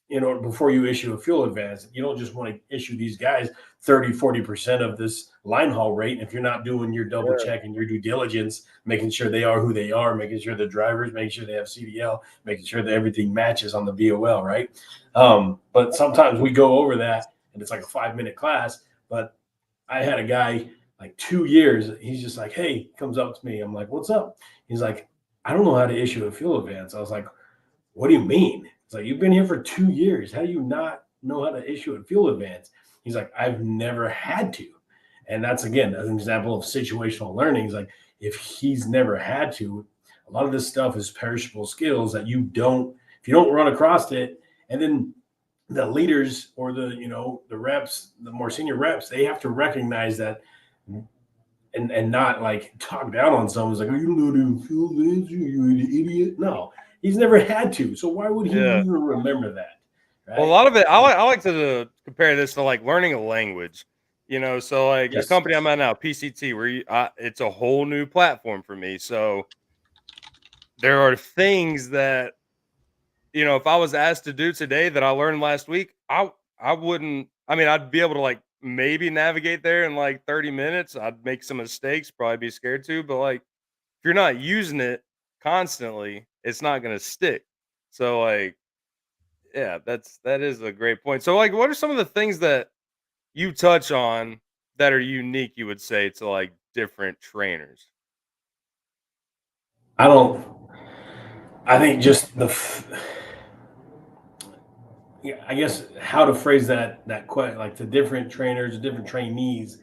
before you issue a fuel advance? You don't just want to issue these guys 30-40% of this line haul rate if you're not doing your double check and your due diligence, making sure they are who they are, making sure the drivers, making sure they have CDL, making sure that everything matches on the BOL, right? But sometimes we go over that and it's like a 5-minute class. But I had a guy like 2 years, he's just like, hey, comes up to me, I'm like, what's up? He's like, I don't know how to issue a fuel advance. I was like, what do you mean? It's like, you've been here for 2 years. How do you not know how to issue a fuel advance? He's like, I've never had to. And that's, again, an example of situational learning. He's like, if he's never had to, a lot of this stuff is perishable skills that if you don't run across it, and then the leaders or the reps, the more senior reps, they have to recognize that and not like talk down on someone. It's like, oh, you don't know how to fuel advance, you an idiot. No, he's never had to. So why would he yeah. even remember that? Well, a Right. lot of it, I like to compare this to like learning a language. You know, so like the Yes. company I'm at now, PCT, where it's a whole new platform for me. So there are things that, if I was asked to do today that I learned last week, I wouldn't. I mean, I'd be able to like maybe navigate there in like 30 minutes. I'd make some mistakes, probably be scared to, but like if you're not using it constantly, it's not gonna stick. So like, yeah, that is a great point. So like, what are some of the things that you touch on that are unique, you would say, to like different trainers? I don't. I think just yeah, I guess how to phrase that question, like to different trainers, to different trainees,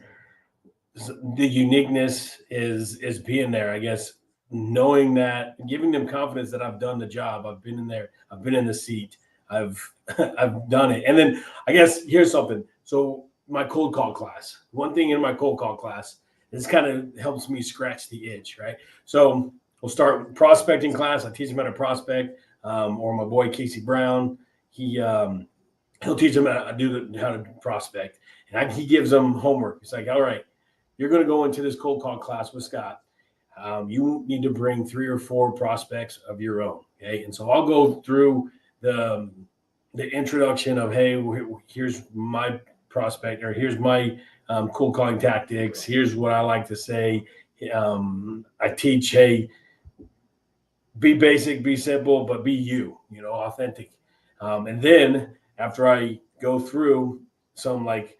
the uniqueness is being there. I guess knowing that, giving them confidence that I've done the job. I've been in there. I've been in the seat. I've I've done it. And then I guess here's something. So my cold call class. One thing in my cold call class, this kind of helps me scratch the itch, right? So we'll start prospecting class. I teach them how to prospect. Or my boy Casey Brown, he'll teach them how to prospect, and he gives them homework. It's like, all right, you're going to go into this cold call class with Scott. You need to bring 3 or 4 prospects of your own. Okay. And so I'll go through the introduction of, hey, here's my prospect, or here's my cold calling tactics. Here's what I like to say. I teach, hey, be basic, be simple, but be you, authentic. And then after I go through some like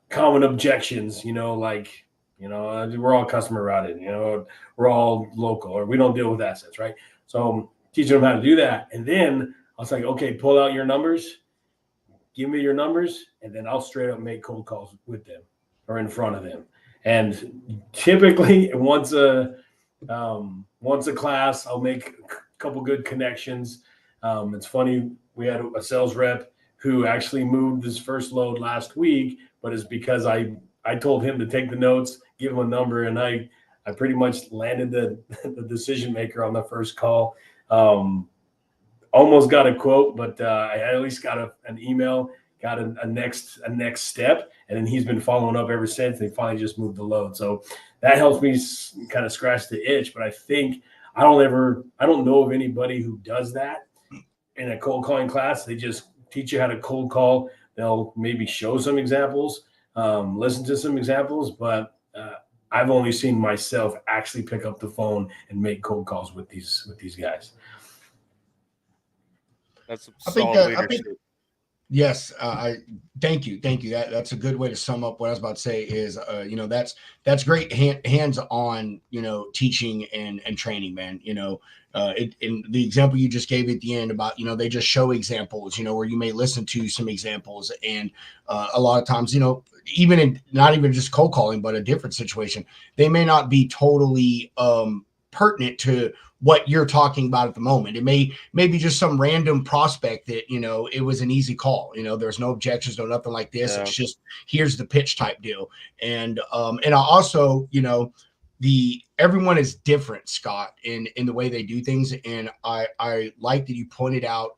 common objections, we're all customer routed, we're all local, or we don't deal with assets, right? So teaching them how to do that. And then I was like, okay, pull out your numbers, give me your numbers, and then I'll straight up make cold calls with them or in front of them. And typically once a class, I'll make a couple good connections. It's funny, we had a sales rep who actually moved his first load last week, but it's because I told him to take the notes, give him a number, and I pretty much landed the decision maker on the first call. Almost got a quote, but I at least got an email, got a next step, and then he's been following up ever since. They finally just moved the load, so that helps me kind of scratch the itch. But I think I don't know of anybody who does that in a cold calling class. They just teach you how to cold call. They'll maybe show some examples, listen to some examples, but I've only seen myself actually pick up the phone and make cold calls with these guys. That's some I think solid that I leadership. think yes, I thank you. That's a good way to sum up what I was about to say. Is that's great hands on teaching and training, man. In the example you just gave at the end about they just show examples, where you may listen to some examples, and a lot of times even in not even just cold calling, but a different situation, they may not be totally pertinent to what you're talking about at the moment. It may be just some random prospect that it was an easy call. There's no objections, no nothing like this. Yeah. It's just here's the pitch type deal. And I also everyone is different, Scott, in the way they do things. And I like that you pointed out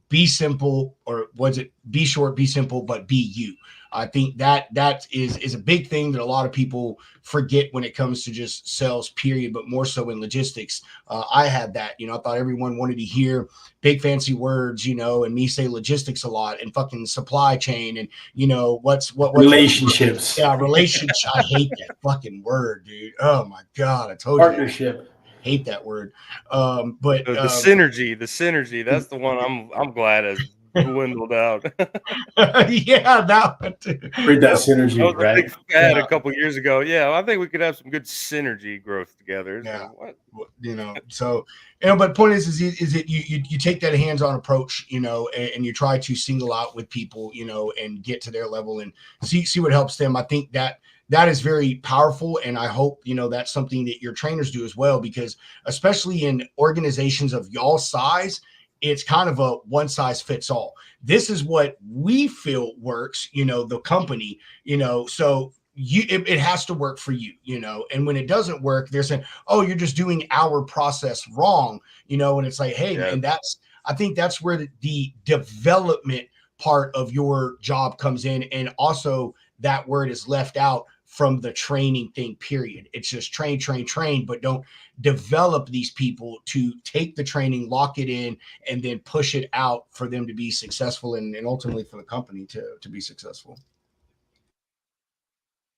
be simple, or was it be short, be simple, but be you. I think that is a big thing that a lot of people forget when it comes to just sales, period, but more so in logistics. I had that, I thought everyone wanted to hear big fancy words, and me say logistics a lot and fucking supply chain and what's relationships. Yeah, relationship. I hate that fucking word, dude. Oh my god, I told Partnership. you. Hate that word. But The synergy, that's the one I'm glad has dwindled out. Yeah, that one too. Read that synergy, That was a right? big fad a couple years ago. Yeah, I think we could have some good synergy growth together. Yeah. What? So but point is that you take that hands-on approach, and you try to single out with people, and get to their level and see what helps them. I think that is very powerful, and I hope that's something that your trainers do as well, because especially in organizations of y'all's size, it's kind of a one size fits all. This is what we feel works, the company, so it has to work for you, and when it doesn't work, they're saying, oh, you're just doing our process wrong, and it's like, hey, Yeah. and I think that's where the development part of your job comes in, and also that word is left out from the training thing, period. It's just train, but don't develop these people to take the training, lock it in, and then push it out for them to be successful and ultimately for the company to be successful.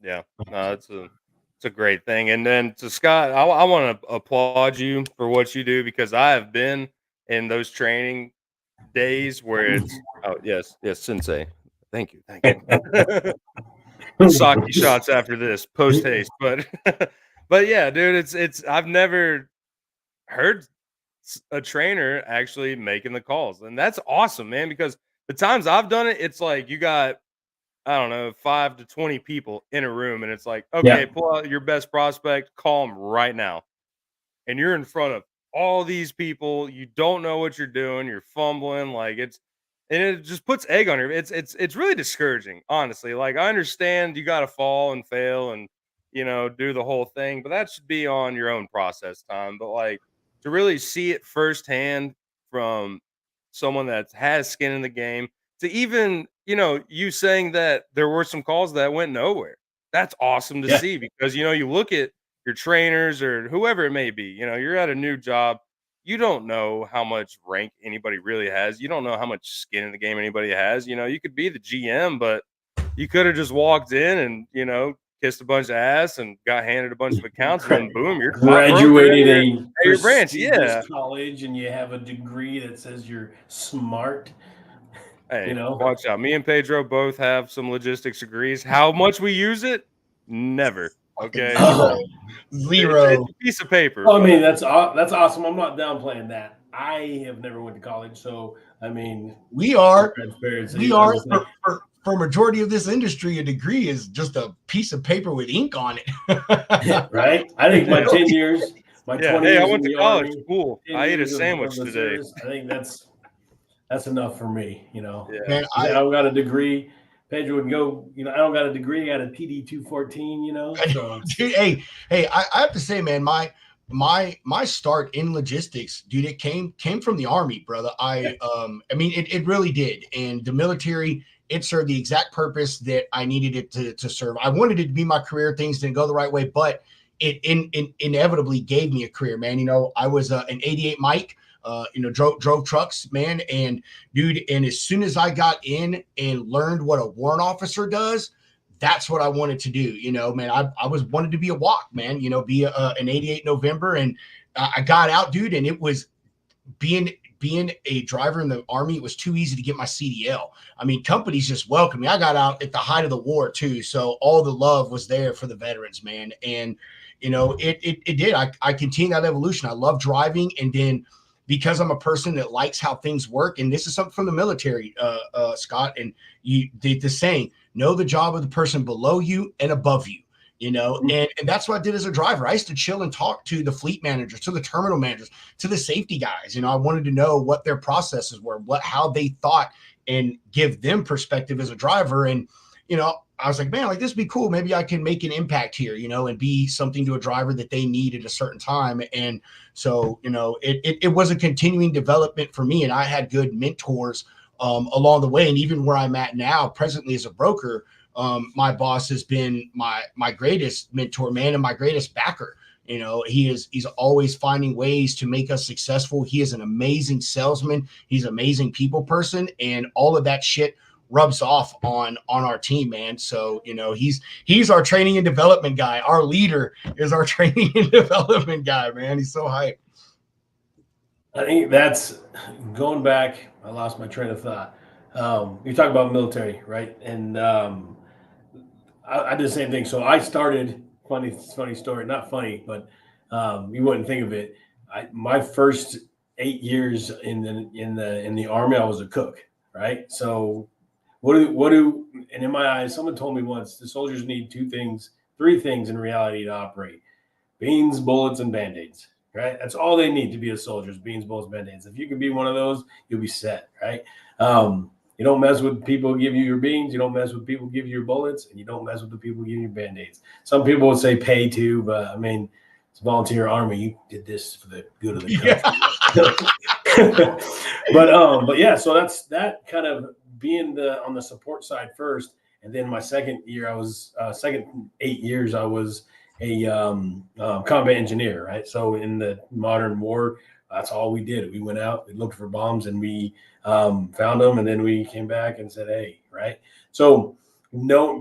Yeah, no, it's a great thing. And then to Scott, I want to applaud you for what you do, because I have been in those training days where it's yes, Sensei. Thank you. Sake shots after this, post haste. But but yeah, dude, it's I've never heard a trainer actually making the calls. And that's awesome, man, because the times I've done it, it's like you got, I don't know, 5 to 20 people in a room, and it's like, okay, pull out your best prospect, call them right now. And you're in front of all these people. You don't know what you're doing. You're fumbling. Like, and it just puts egg on your. It's really discouraging, honestly. Like, I understand you got to fall and fail and do the whole thing, but that should be on your own process time. But like, to really see it firsthand from someone that has skin in the game, to even you saying that there were some calls that went nowhere. That's awesome to see, because you look at your trainers or whoever it may be, you're at a new job. You don't know how much rank anybody really has. You don't know how much skin in the game anybody has. You could be the GM, but you could have just walked in and, kissed a bunch of ass and got handed a bunch of accounts, and then boom, you're graduated a your branch. Yeah. college, and you have a degree that says you're smart. Hey, watch out. Me and Pedro both have some logistics degrees. How much we use it? Never. Okay. Zero. It's a piece of paper. I mean, that's awesome. I'm not downplaying that. I have never went to college, so I mean, we are for majority of this industry, a degree is just a piece of paper with ink on it. Right? I think my 10 years, my 20 years I went to college. Army, cool. I ate a sandwich today. I think that's enough for me. Yeah. Man, I don't got a degree. Pedro would go, I don't got a degree. I got a PD 214, So. Dude, hey, I have to say, man, my start in logistics, dude, it came from the Army, brother. I mean, it really did. And the military, it served the exact purpose that I needed it to serve. I wanted it to be my career. Things didn't go the right way, but it inevitably gave me a career, man. I was an 88 Mike. Drove trucks, man. And dude, and as soon as I got in and learned what a warrant officer does, that's what I wanted to do. Man, I was wanted to be a walk, man, be an 88 November. And I got out, dude. And it was being a driver in the Army. It was too easy to get my CDL. I mean, companies just welcomed me. I got out at the height of the war too. So all the love was there for the veterans, man. And, it did. I continued that evolution. I love driving. And then, because I'm a person that likes how things work, and this is something from the military, Scott, and you did the saying, know the job of the person below you and above you, and that's what I did as a driver. I used to chill and talk to the fleet managers, to the terminal managers, to the safety guys. I wanted to know what their processes were, how they thought, and give them perspective as a driver. And, I was like, man, like this would be cool. Maybe I can make an impact here, and be something to a driver that they need at a certain time. And so, it was a continuing development for me, and I had good mentors along the way. And even where I'm at now, presently as a broker, my boss has been my greatest mentor, man, and my greatest backer. He's always finding ways to make us successful. He is an amazing salesman. He's an amazing people person, and all of that shit rubs off on our team, man. So, he's our training and development guy. Our leader is our training and development guy, man. He's so hyped. I think that's going back. I lost my train of thought. You talk about military, right? And I did the same thing. So I started, funny story, not funny, but you wouldn't think of it. My first 8 years in the Army, I was a cook, right? So what do and in my eyes, someone told me once, the soldiers need three things in reality to operate: beans, bullets, and band-aids, right? That's all they need to be a soldier: beans, bullets, band-aids. If you can be one of those, you'll be set, right? You don't mess with people who give you your beans, you don't mess with people who give you your bullets, and you don't mess with the people who give you band-aids. Some people would say pay to, but I mean, it's volunteer Army. You did this for the good of the country. But yeah, so that kind of being on the support side first, and then my second year, I was second 8 years, I was a combat engineer, right? So in the modern war, that's all we did. We went out, we looked for bombs, and we found them, and then we came back and said, "Hey," right? So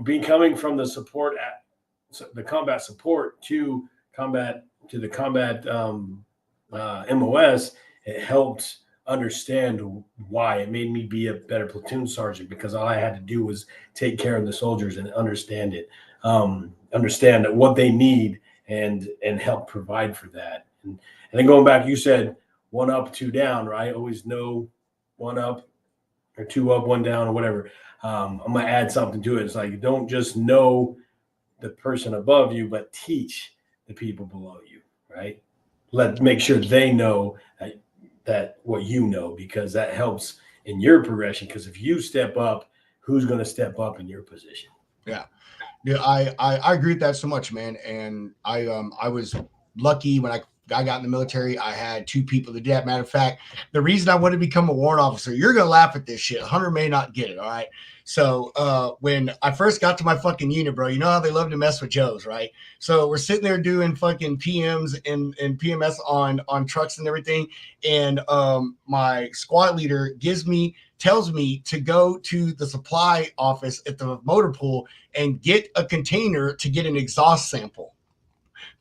becoming from the support at the combat support to the combat MOS, it helped understand why. It made me be a better platoon sergeant because all I had to do was take care of the soldiers and understand it, understand what they need and help provide for that. And then going back, you said 1 up, 2 down, right? Always know 1 up or 2 up, 1 down, or whatever. I'm gonna add something to it. It's like, don't just know the person above you, but teach the people below you, right? Make sure they know that what you know, because that helps in your progression. Because if you step up, who's going to step up in your position? Yeah. I agree with that so much, man. And I was lucky when I got in the military. I had 2 people that did that. Matter of fact, the reason I wanted to become a warrant officer, you're gonna laugh at this shit. Hunter may not get it. All right. So when I first got to my fucking unit, bro, you know how they love to mess with Joes, right? So we're sitting there doing fucking PMs and PMS on trucks and everything. And my squad leader tells me to go to the supply office at the motor pool and get a container to get an exhaust sample.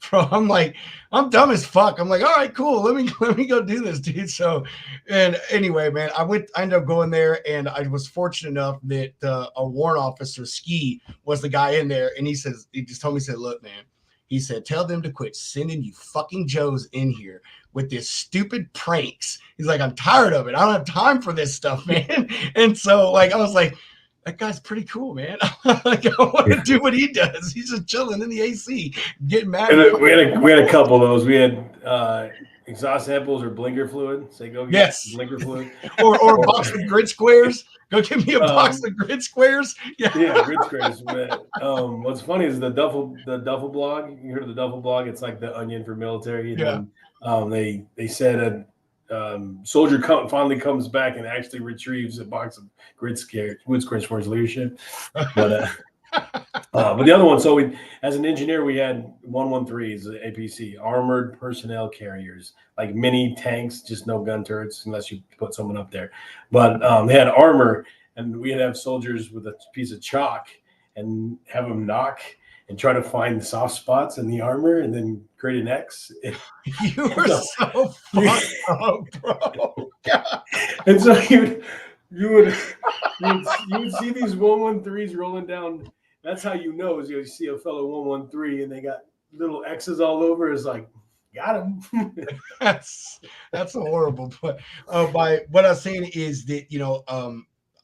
Bro, I'm like, I'm dumb as fuck. I'm like, all right, cool. Let me go do this, dude. So, and anyway, man, I ended up going there, and I was fortunate enough that a warrant officer, Ski, was the guy in there, and he just told me, he said, look, man, he said, tell them to quit sending you fucking Joes in here with this stupid pranks. He's like, I'm tired of it. I don't have time for this stuff, man. And so, like, I was like, that guy's pretty cool, man. Like, I want to do what he does. He's just chilling in the AC, getting mad. We had a couple of those. We had exhaust samples or blinker fluid. Say go get blinker fluid, or a box of grid squares. Go give me a box of grid squares. Yeah, grid squares. But, what's funny is the duffel blog. You heard of the duffel blog? It's like the Onion for military. And then, they said soldier finally comes back and actually retrieves a box of wood squares for his leadership. But the other one, so as an engineer, we had 113s, APC, armored personnel carriers, like mini tanks, just no gun turrets unless you put someone up there. But they had armor, and we'd have soldiers with a piece of chalk and have them knock and try to find the soft spots in the armor and then create an X. You were so fucked up, bro. God. And so you would see these 113s rolling down. That's how you know, is you see a fellow 113 and they got little X's all over. It's like, got him. That's horrible. But by what I was saying is that, you know,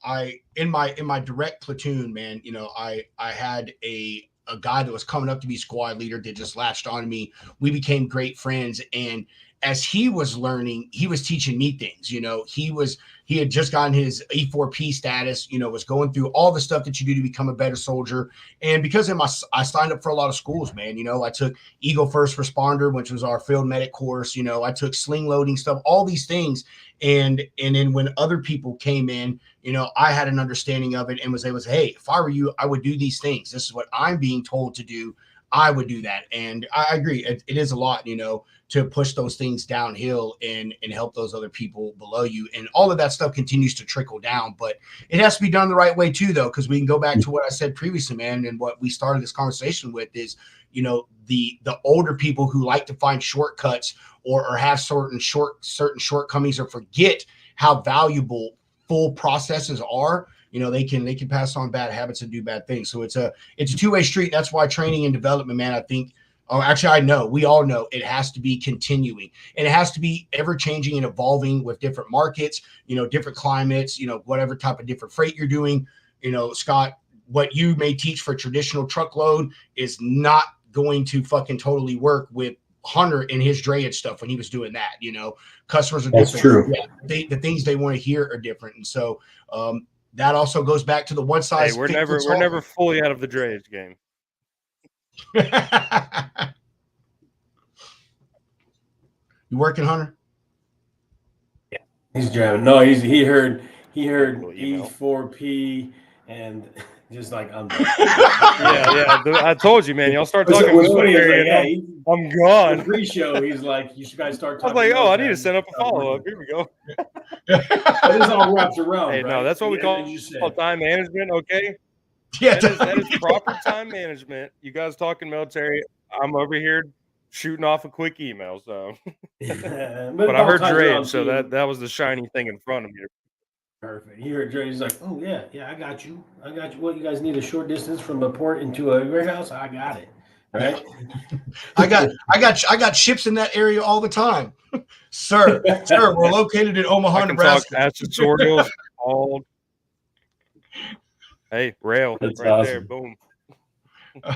I in my direct platoon, man, you know, I had a guy that was coming up to be squad leader that just latched on to me. We became great friends, and as he was learning, he was teaching me things. You know, he had just gotten his E4P status, you know, was going through all the stuff that you do to become a better soldier. And because of I signed up for a lot of schools, man. You know, I took Eagle First Responder, which was our field medic course. You know, I took sling loading stuff, all these things. And then when other people came in, you know, I had an understanding of it and was able to say, hey, if I were you, I would do these things. This is what I'm being told to do. I would do that. And I agree. It is a lot, you know, to push those things downhill and help those other people below you. And all of that stuff continues to trickle down, but it has to be done the right way too, though, because we can go back to what I said previously, man. And what we started this conversation with is, you know, the older people who like to find shortcuts or have certain shortcomings or forget how valuable full processes are. You know, they can pass on bad habits and do bad things. So it's a two-way street. That's why training and development, man, I think, I know, we all know it has to be continuing, and it has to be ever changing and evolving with different markets, you know, different climates, you know, whatever type of different freight you're doing. You know, Scott, what you may teach for traditional truckload is not going to fucking totally work with Hunter and his drayage stuff when he was doing that. You know, customers are That's different. true. Yeah, the things they want to hear are different. And so that also goes back to the one size. Hey, we're never fully out of the drayage game. You working, Hunter? Yeah, he's driving. No, he he heard Email. E4P and just like I'm done. Yeah. I told you, man. Y'all start talking What's funny is military, like, and I'm gone. The pre-show, he's like, you guys start I was talking. like, oh, I need to military, set up a follow-up. Here we go. But this all wraps around, Hey, right? no, that's what we call As you said. time management, okay? Yeah, That is proper time management. You guys talking military. I'm over here shooting off a quick email, so. But I heard Dre, so that was the shiny thing in front of me. Perfect. You heard Dre, he's like, oh, yeah, I got you. What, you guys need a short distance from a port into a warehouse? I got it. Right? I got ships in that area all the time. Sir, we're located in Omaha, I can Nebraska. talk accessorials all. Hey, rail. That's right awesome. there. Boom.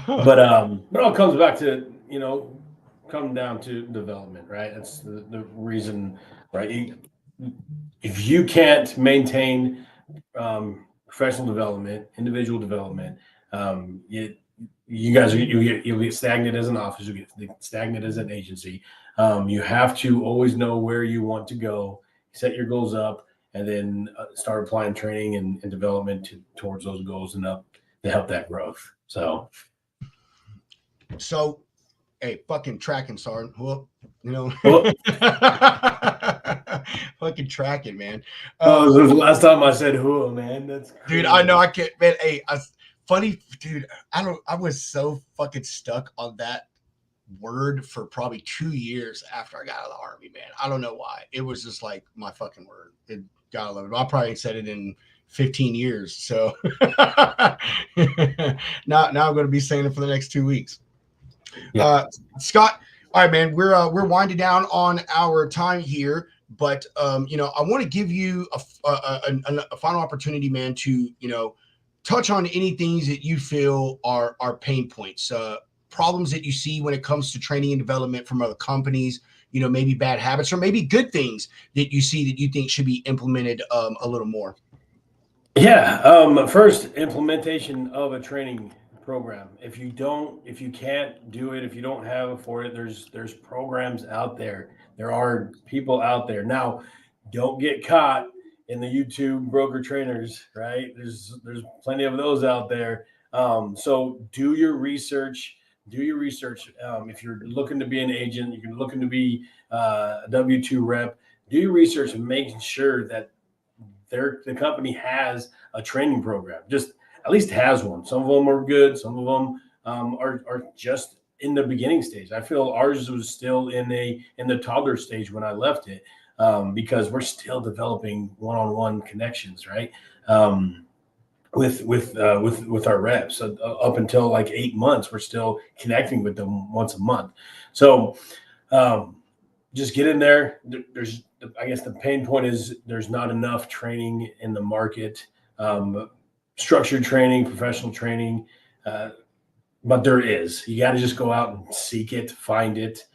But it all comes back to, come down to development, right? That's the reason, right? If you can't maintain professional development, individual development, you'll get stagnant as an office, you'll get stagnant as an agency. You have to always know where you want to go, set your goals up, and then start applying training and development towards those goals and up to help that growth. So, hey, fucking tracking, Sergeant. Fucking tracking, man. This was the last time I said "whoa," man. That's crazy. Dude. I know I can't, man. Hey, funny, dude. I was so fucking stuck on that word for probably 2 years after I got out of the Army, man. I don't know why. It was just like my fucking word. Gotta love it. I probably said it in 15 years. So now I'm going to be saying it for the next 2 weeks. Yeah. Scott, all right, man, we're winding down on our time here, but I want to give you a final opportunity, man, to touch on any things that you feel are pain points, problems that you see when it comes to training and development from other companies, maybe bad habits or maybe good things that you see that you think should be implemented a little more. Yeah. First, implementation of a training program. If you can't do it, if you don't have it for it, there's programs out there. There are people out there. Now, don't get caught in the YouTube broker trainers, right? There's plenty of those out there. So do your research. If you're looking to be an agent, you're looking to be a W-2 rep, do your research and making sure that the company has a training program. Just at least has one. Some of them are good. Some of them are just in the beginning stage. I feel ours was still in the toddler stage when I left it, because we're still developing one-on-one connections, right? With our reps. Up until like 8 months, we're still connecting with them once a month. So just get in there. I guess the pain point is there's not enough training in the market. Structured training, professional training, but there is. You got to just go out and seek it, find it.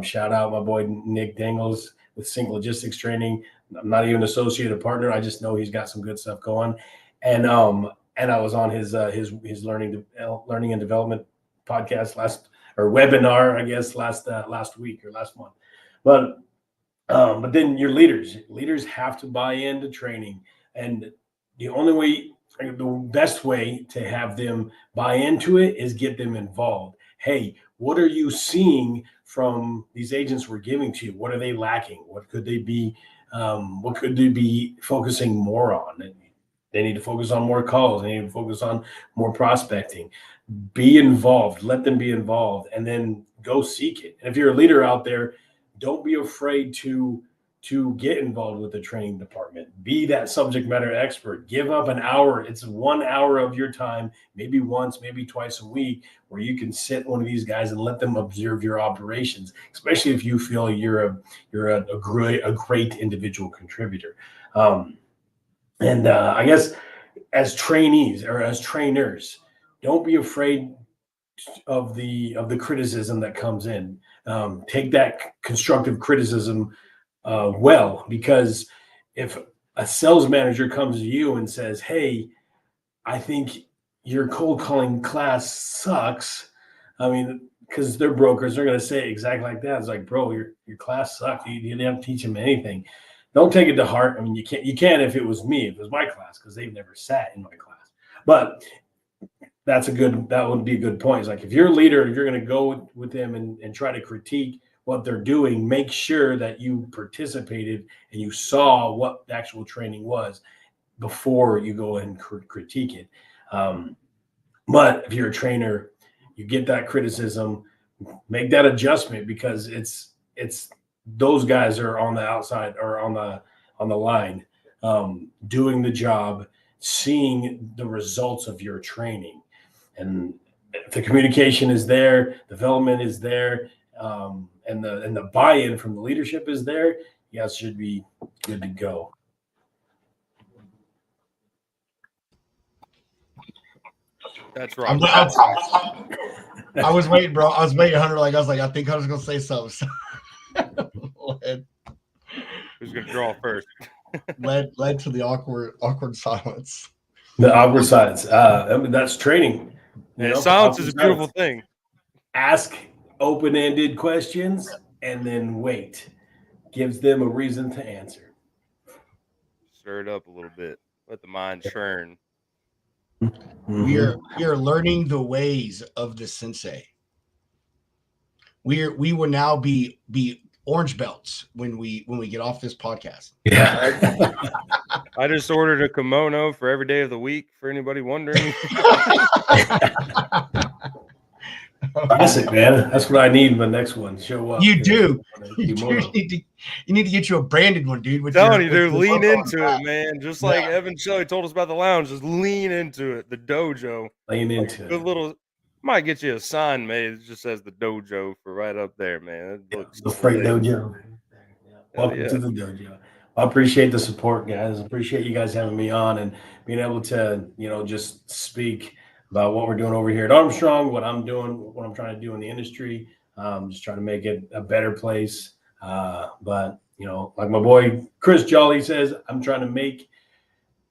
Shout out my boy Nick Dangles with Sync Logistics Training. I'm not even associated partner. I just know he's got some good stuff going, and I was on his learning and development podcast webinar, I guess last week or last month, but then your leaders have to buy into training, and the best way to have them buy into it is get them involved. Hey, what are you seeing from these agents we're giving to you? What are they lacking? What could they be focusing more on? They need to focus on more calls. They need to focus on more prospecting. Be involved. Let them be involved, and then go seek it. And if you're a leader out there, don't be afraid to get involved with the training department. Be that subject matter expert. Give up an hour. It's 1 hour of your time, maybe once, maybe twice a week, where you can sit one of these guys and let them observe your operations, especially if you feel you're a great individual contributor. I guess as trainees or as trainers, don't be afraid of the criticism that comes in. Take that constructive criticism because if a sales manager comes to you and says, "Hey, I think your cold calling class sucks," I mean, because they're brokers, they're going to say exactly like that. It's like, bro, your class sucked. You didn't have to teach them anything. don't take it to heart. I mean, you can if it was me, if it was my class, because they've never sat in my class. But that would be a good point. It's like if you're a leader, if you're going to go with them and try to critique what they're doing, make sure that you participated and you saw what the actual training was before you go and critique it. But if you're a trainer, you get that criticism, make that adjustment, because it's those guys are on the outside or on the line, doing the job, seeing the results of your training. And if the communication is there, development is there, and the buy-in from the leadership is there, you guys should be good to go. That's right. I was waiting, bro. I was waiting, Hunter. I was like, I think Hunter's gonna say something. Who's gonna draw first? led to the awkward silence. The awkward silence. I mean, that's training. Silence is a beautiful thing. Ask open-ended questions and then wait. Gives them a reason to answer. Stir it up a little bit. Let the mind churn. Mm-hmm. We are learning the ways of the sensei. We will now be orange belts when we get off this podcast. Yeah. I just ordered a kimono for every day of the week, for anybody wondering. Classic, man. That's what I need in the next one. Show up. You do. You need to get you a branded one, dude. Telling you, dude, lean into it, man. Just like Evan Shelley told us about the lounge, just lean into it. The dojo. Lean into it. Good little. Might get you a sign made. It just says the dojo for right up there, man. It looks the Freight Dojo. Welcome to the dojo. I appreciate the support, guys. Appreciate you guys having me on and being able to, just speak about what we're doing over here at Armstrong, what I'm doing, what I'm trying to do in the industry. Just trying to make it a better place. But, like my boy Chris Jolly says, I'm trying to make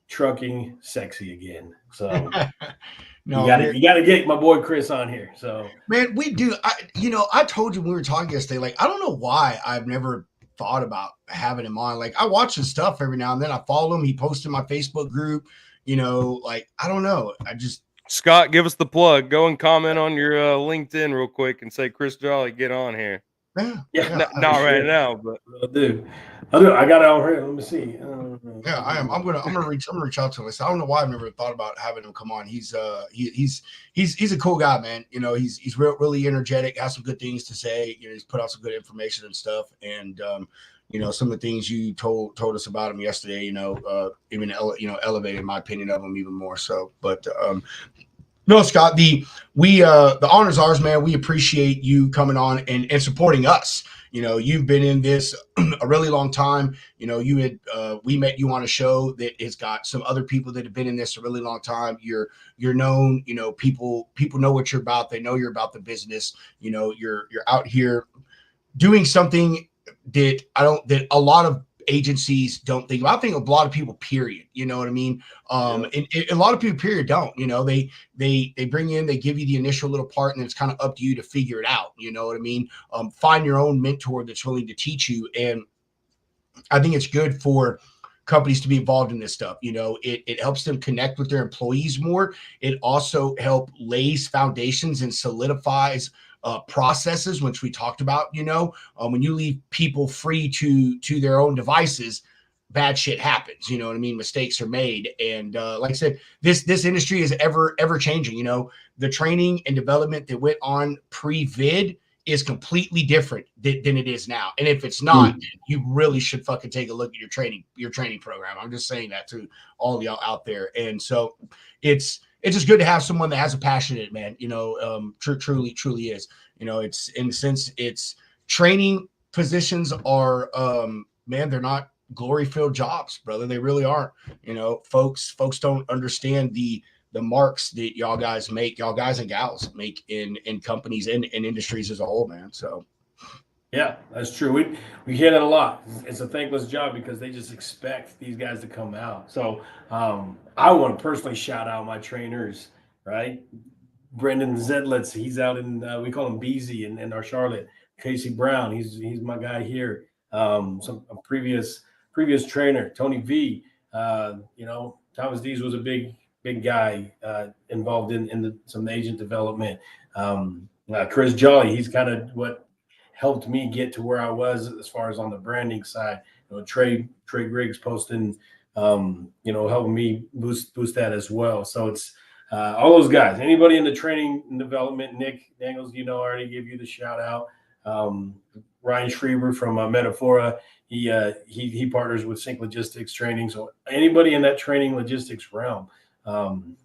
trucking sexy again. So no, you gotta get my boy Chris on here. So man, we do. I told you when we were talking yesterday, like, I don't know why I've never thought about having him on. Like, I watch his stuff every now and then. I follow him. He posts in my Facebook group, like, I don't know. Scott, give us the plug. Go and comment on your LinkedIn real quick and say, Chris Jolly, get on here. Yeah. Not right now, but I'll do. I got it on here. Let me see. Yeah, I am. I'm gonna reach out to him. I don't know why I've never thought about having him come on. He's a cool guy, man. He's really energetic, has some good things to say. He's put out some good information and stuff. And some of the things you told us about him yesterday, even elevated my opinion of him even more so. But no, Scott, the honor's ours, man. We appreciate you coming on and supporting us. You've been in this a really long time. We met you on a show that has got some other people that have been in this a really long time. You're known. People know what you're about. They know you're about the business. You're out here doing something that a lot of agencies don't think about. I think a lot of people, period. You know what I mean? And a lot of people, period, don't. They bring in, they give you the initial little part, and it's kind of up to you to figure it out. You know what I mean? Find your own mentor that's willing to teach you. And I think it's good for companies to be involved in this stuff. It helps them connect with their employees more. It also lays foundations and solidifies processes, which we talked about. When you leave people free to their own devices, bad shit happens. You know what I mean? Mistakes are made. And like I said, this industry is ever changing. The training and development that went on pre-vid is completely different than it is now. And if it's not, you really should fucking take a look at your training program. I'm just saying that to all of y'all out there. And so it's just good to have someone that has a passion in it, man. Truly is. It's in the sense, it's training positions are, man, they're not glory-filled jobs, brother. They really aren't. Folks don't understand the marks that y'all guys and gals make in companies and in industries as a whole, man. So yeah, that's true. We hear that a lot. It's a thankless job because they just expect these guys to come out. So I want to personally shout out my trainers, right? Brendan Zedlitz, he's out in we call him Beezy in our Charlotte. Casey Brown, he's my guy here. Some previous previous trainer, Tony V. Thomas Dees was a big guy involved in some agent development. Chris Jolly, he's kind of what helped me get to where I was as far as on the branding side. Trey Griggs posting, helping me boost that as well. So it's all those guys. Anybody in the training and development, Nick Daniels, I already gave you the shout out. Ryan Schreiber from Metaphora, he partners with Sync Logistics Training. So anybody in that training logistics realm,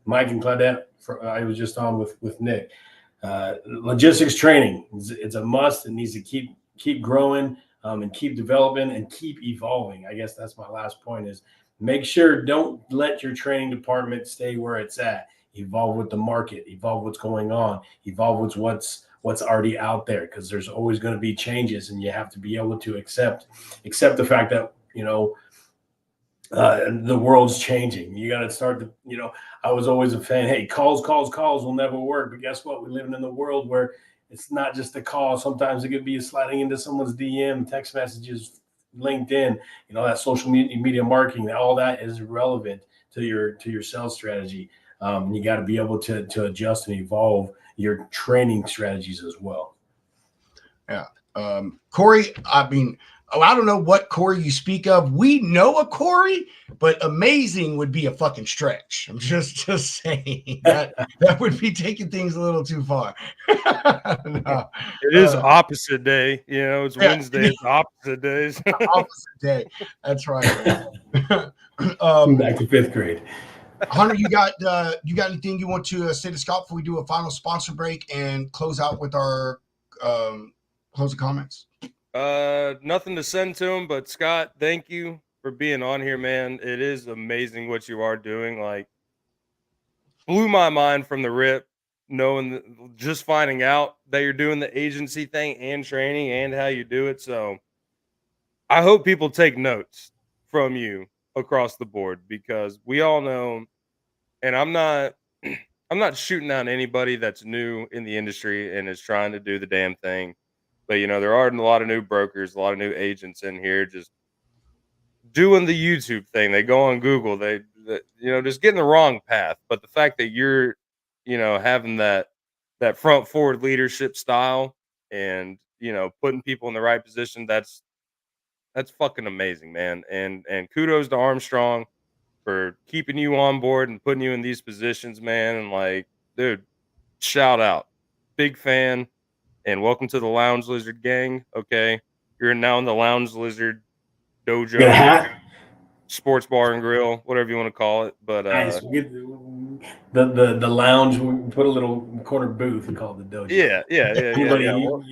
Mike and Claudette, I was just on with Nick. Logistics training, it's a must. It needs to keep growing and keep developing and keep evolving. I guess that's my last point is make sure don't let your training department stay where it's at. Evolve with the market, evolve what's going on, evolve with what's already out there, because there's always going to be changes, and you have to be able to accept the fact that the world's changing. You got to start to, I was always a fan. Hey, calls will never work. But guess what? We're living in a world where it's not just a call. Sometimes it could be sliding into someone's DM, text messages, LinkedIn, that social media marketing. All that is relevant to your sales strategy. You got to be able to adjust and evolve your training strategies as well. Yeah. Corey, I don't know what Corey you speak of. We know a Corey, but amazing would be a fucking stretch. I'm just saying that would be taking things a little too far. No. It is opposite day. It's Wednesday. It's opposite days. Opposite day. That's right. Back to fifth grade. Hunter, you got anything you want to say to Scott before we do a final sponsor break and close out with our closing comments? Nothing to send to him, but Scott, thank you for being on here, man. It is amazing what you are doing. Like, blew my mind from the rip, just finding out that you're doing the agency thing and training and how you do it. So I hope people take notes from you across the board, because we all know, and I'm not shooting down anybody that's new in the industry and is trying to do the damn thing. But, there are a lot of new brokers, a lot of new agents in here just doing the YouTube thing. They go on Google, they just getting the wrong path. But the fact that you're, having that front forward leadership style and, putting people in the right position, that's fucking amazing, man. And kudos to Armstrong for keeping you on board and putting you in these positions, man. And like, dude, shout out. Big fan. And welcome to the Lounge Lizard gang. Okay. You're now in the Lounge Lizard dojo. Get a hat? Sports bar and grill, whatever you want to call it. But nice. We get the lounge, we put a little corner booth and call it the dojo. Yeah.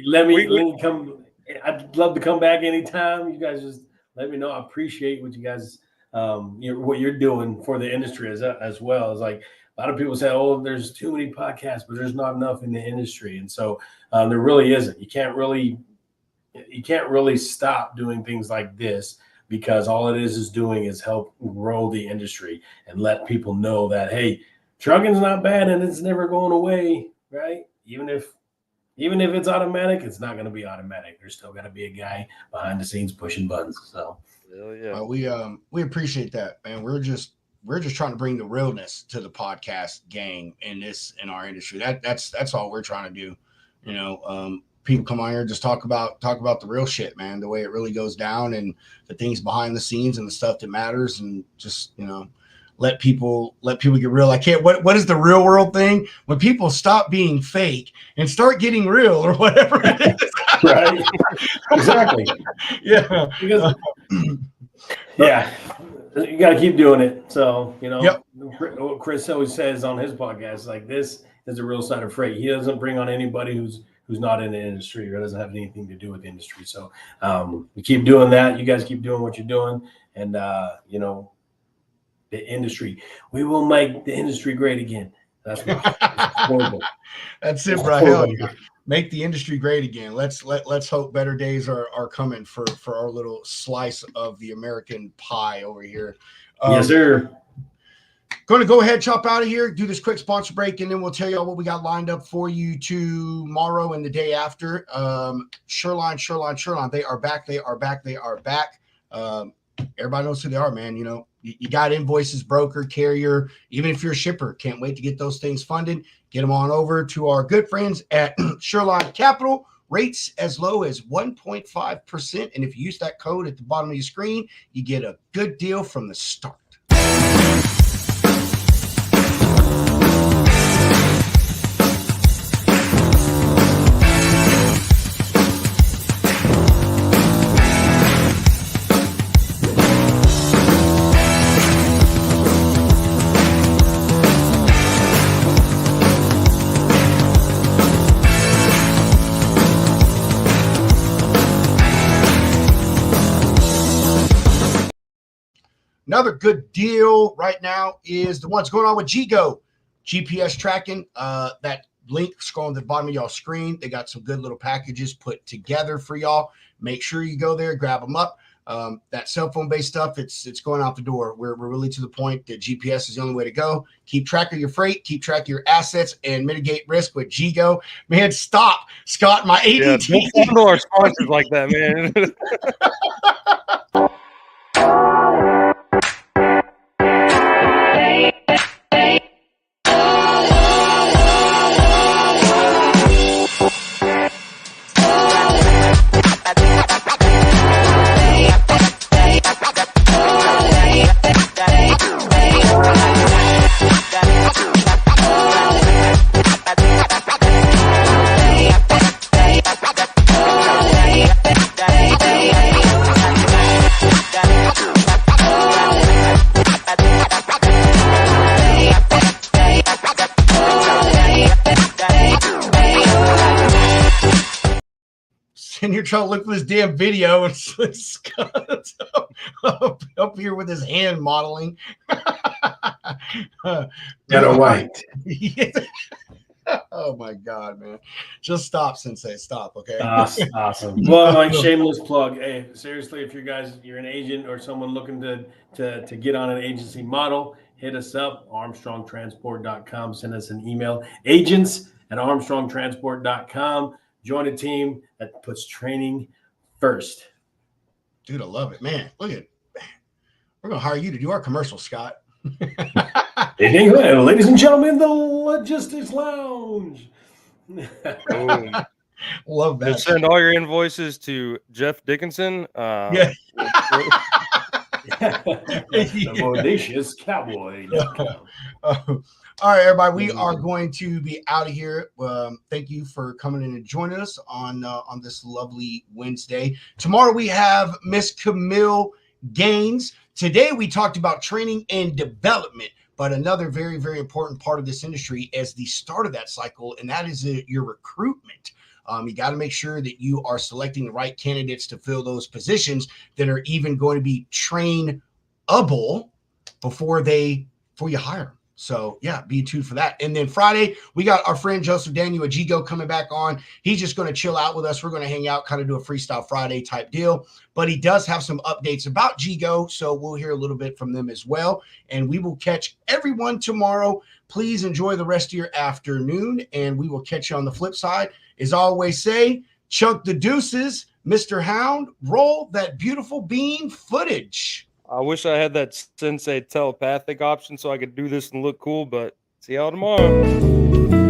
Let me come. I'd love to come back anytime. You guys just let me know. I appreciate what you guys what you're doing for the industry as well. It's like a lot of people say, oh, there's too many podcasts, but there's not enough in the industry. And so there really isn't. You can't really stop doing things like this, because all it is doing is help grow the industry and let people know that, hey, trucking's not bad and it's never going away, right? Even if it's automatic, it's not going to be automatic. There's still got to be a guy behind the scenes pushing buttons. So yeah. We appreciate that, man. We're just trying to bring the realness to the podcast gang in our industry. That's all we're trying to do. People come on here and just talk about the real shit, man, the way it really goes down and the things behind the scenes and the stuff that matters, and just let people get real. I can't. What is the real world thing? When people stop being fake and start getting real, or whatever it is. Right. Exactly. Yeah. Because, yeah. You got to keep doing it. So, Yep. What Chris always says on his podcast, like, this is the real side of Freight. He doesn't bring on anybody who's not in the industry or doesn't have anything to do with the industry. So we keep doing that. You guys keep doing what you're doing. And, the industry, we will make the industry great again. That's horrible. That's it, bro. Hell yeah. Make the industry great again. Let's hope better days are coming for our little slice of the American pie over here. Yes, sir. Going to go ahead, chop out of here, do this quick sponsor break, and then we'll tell you all what we got lined up for you tomorrow and the day after. Shoreline. They are back. everybody knows who they are, man. You know, you got invoices, broker, carrier, even if you're a shipper, can't wait to get those things funded. Get them on over to our good friends at Shoreline Capital. Rates as low as 1.5%. And if you use that code at the bottom of your screen, you get a good deal from the start. Another good deal right now is the one's going on with GGO, GPS tracking. That link scrolling to the bottom of y'all's screen. They got some good little packages put together for y'all. Make sure you go there, grab them up. That cell phone based stuff, it's going out the door. We're really to the point that GPS is the only way to go. Keep track of your freight, keep track of your assets, and mitigate risk with GGO. Man, stop, Scott. My ADT. Yeah, don't handle our sponsors like that, man. And you're trying to look for this damn video, and Scott's up here with his hand modeling. Got a white. Oh my God, man! Just stop, Sensei. Stop, okay? Awesome. Well, like shameless plug. Hey, seriously, if you're an agent or someone looking to get on an agency model, hit us up. ArmstrongTransport.com. Send us an email. Agents@ArmstrongTransport.com. Join a team that puts training first. Dude, I love it, man. Look at, we're gonna hire you to do our commercial, Scott. Ladies and gentlemen, the Logistics Lounge. Love that. Just send all your invoices to Jeff Dickinson. Yeah. The Bodacious Cowboy. All right, everybody, we are going to be out of here. Thank you for coming in and joining us on this lovely Wednesday. Tomorrow we have Miss Camille Gaines. Today we talked about training and development, but another very, very important part of this industry is the start of that cycle, and that is your recruitment. You got to make sure that you are selecting the right candidates to fill those positions that are even going to be trainable before you hire them. So yeah, be tuned for that. And then Friday, we got our friend Joseph Daniel at GGO coming back on. He's just going to chill out with us. We're going to hang out, kind of do a Freestyle Friday type deal. But he does have some updates about GGO, so we'll hear a little bit from them as well. And we will catch everyone tomorrow. Please enjoy the rest of your afternoon, and we will catch you on the flip side. As I always say, chunk the deuces, Mr. Hound, roll that beautiful bean footage. I wish I had that Sensei telepathic option so I could do this and look cool, but see y'all tomorrow.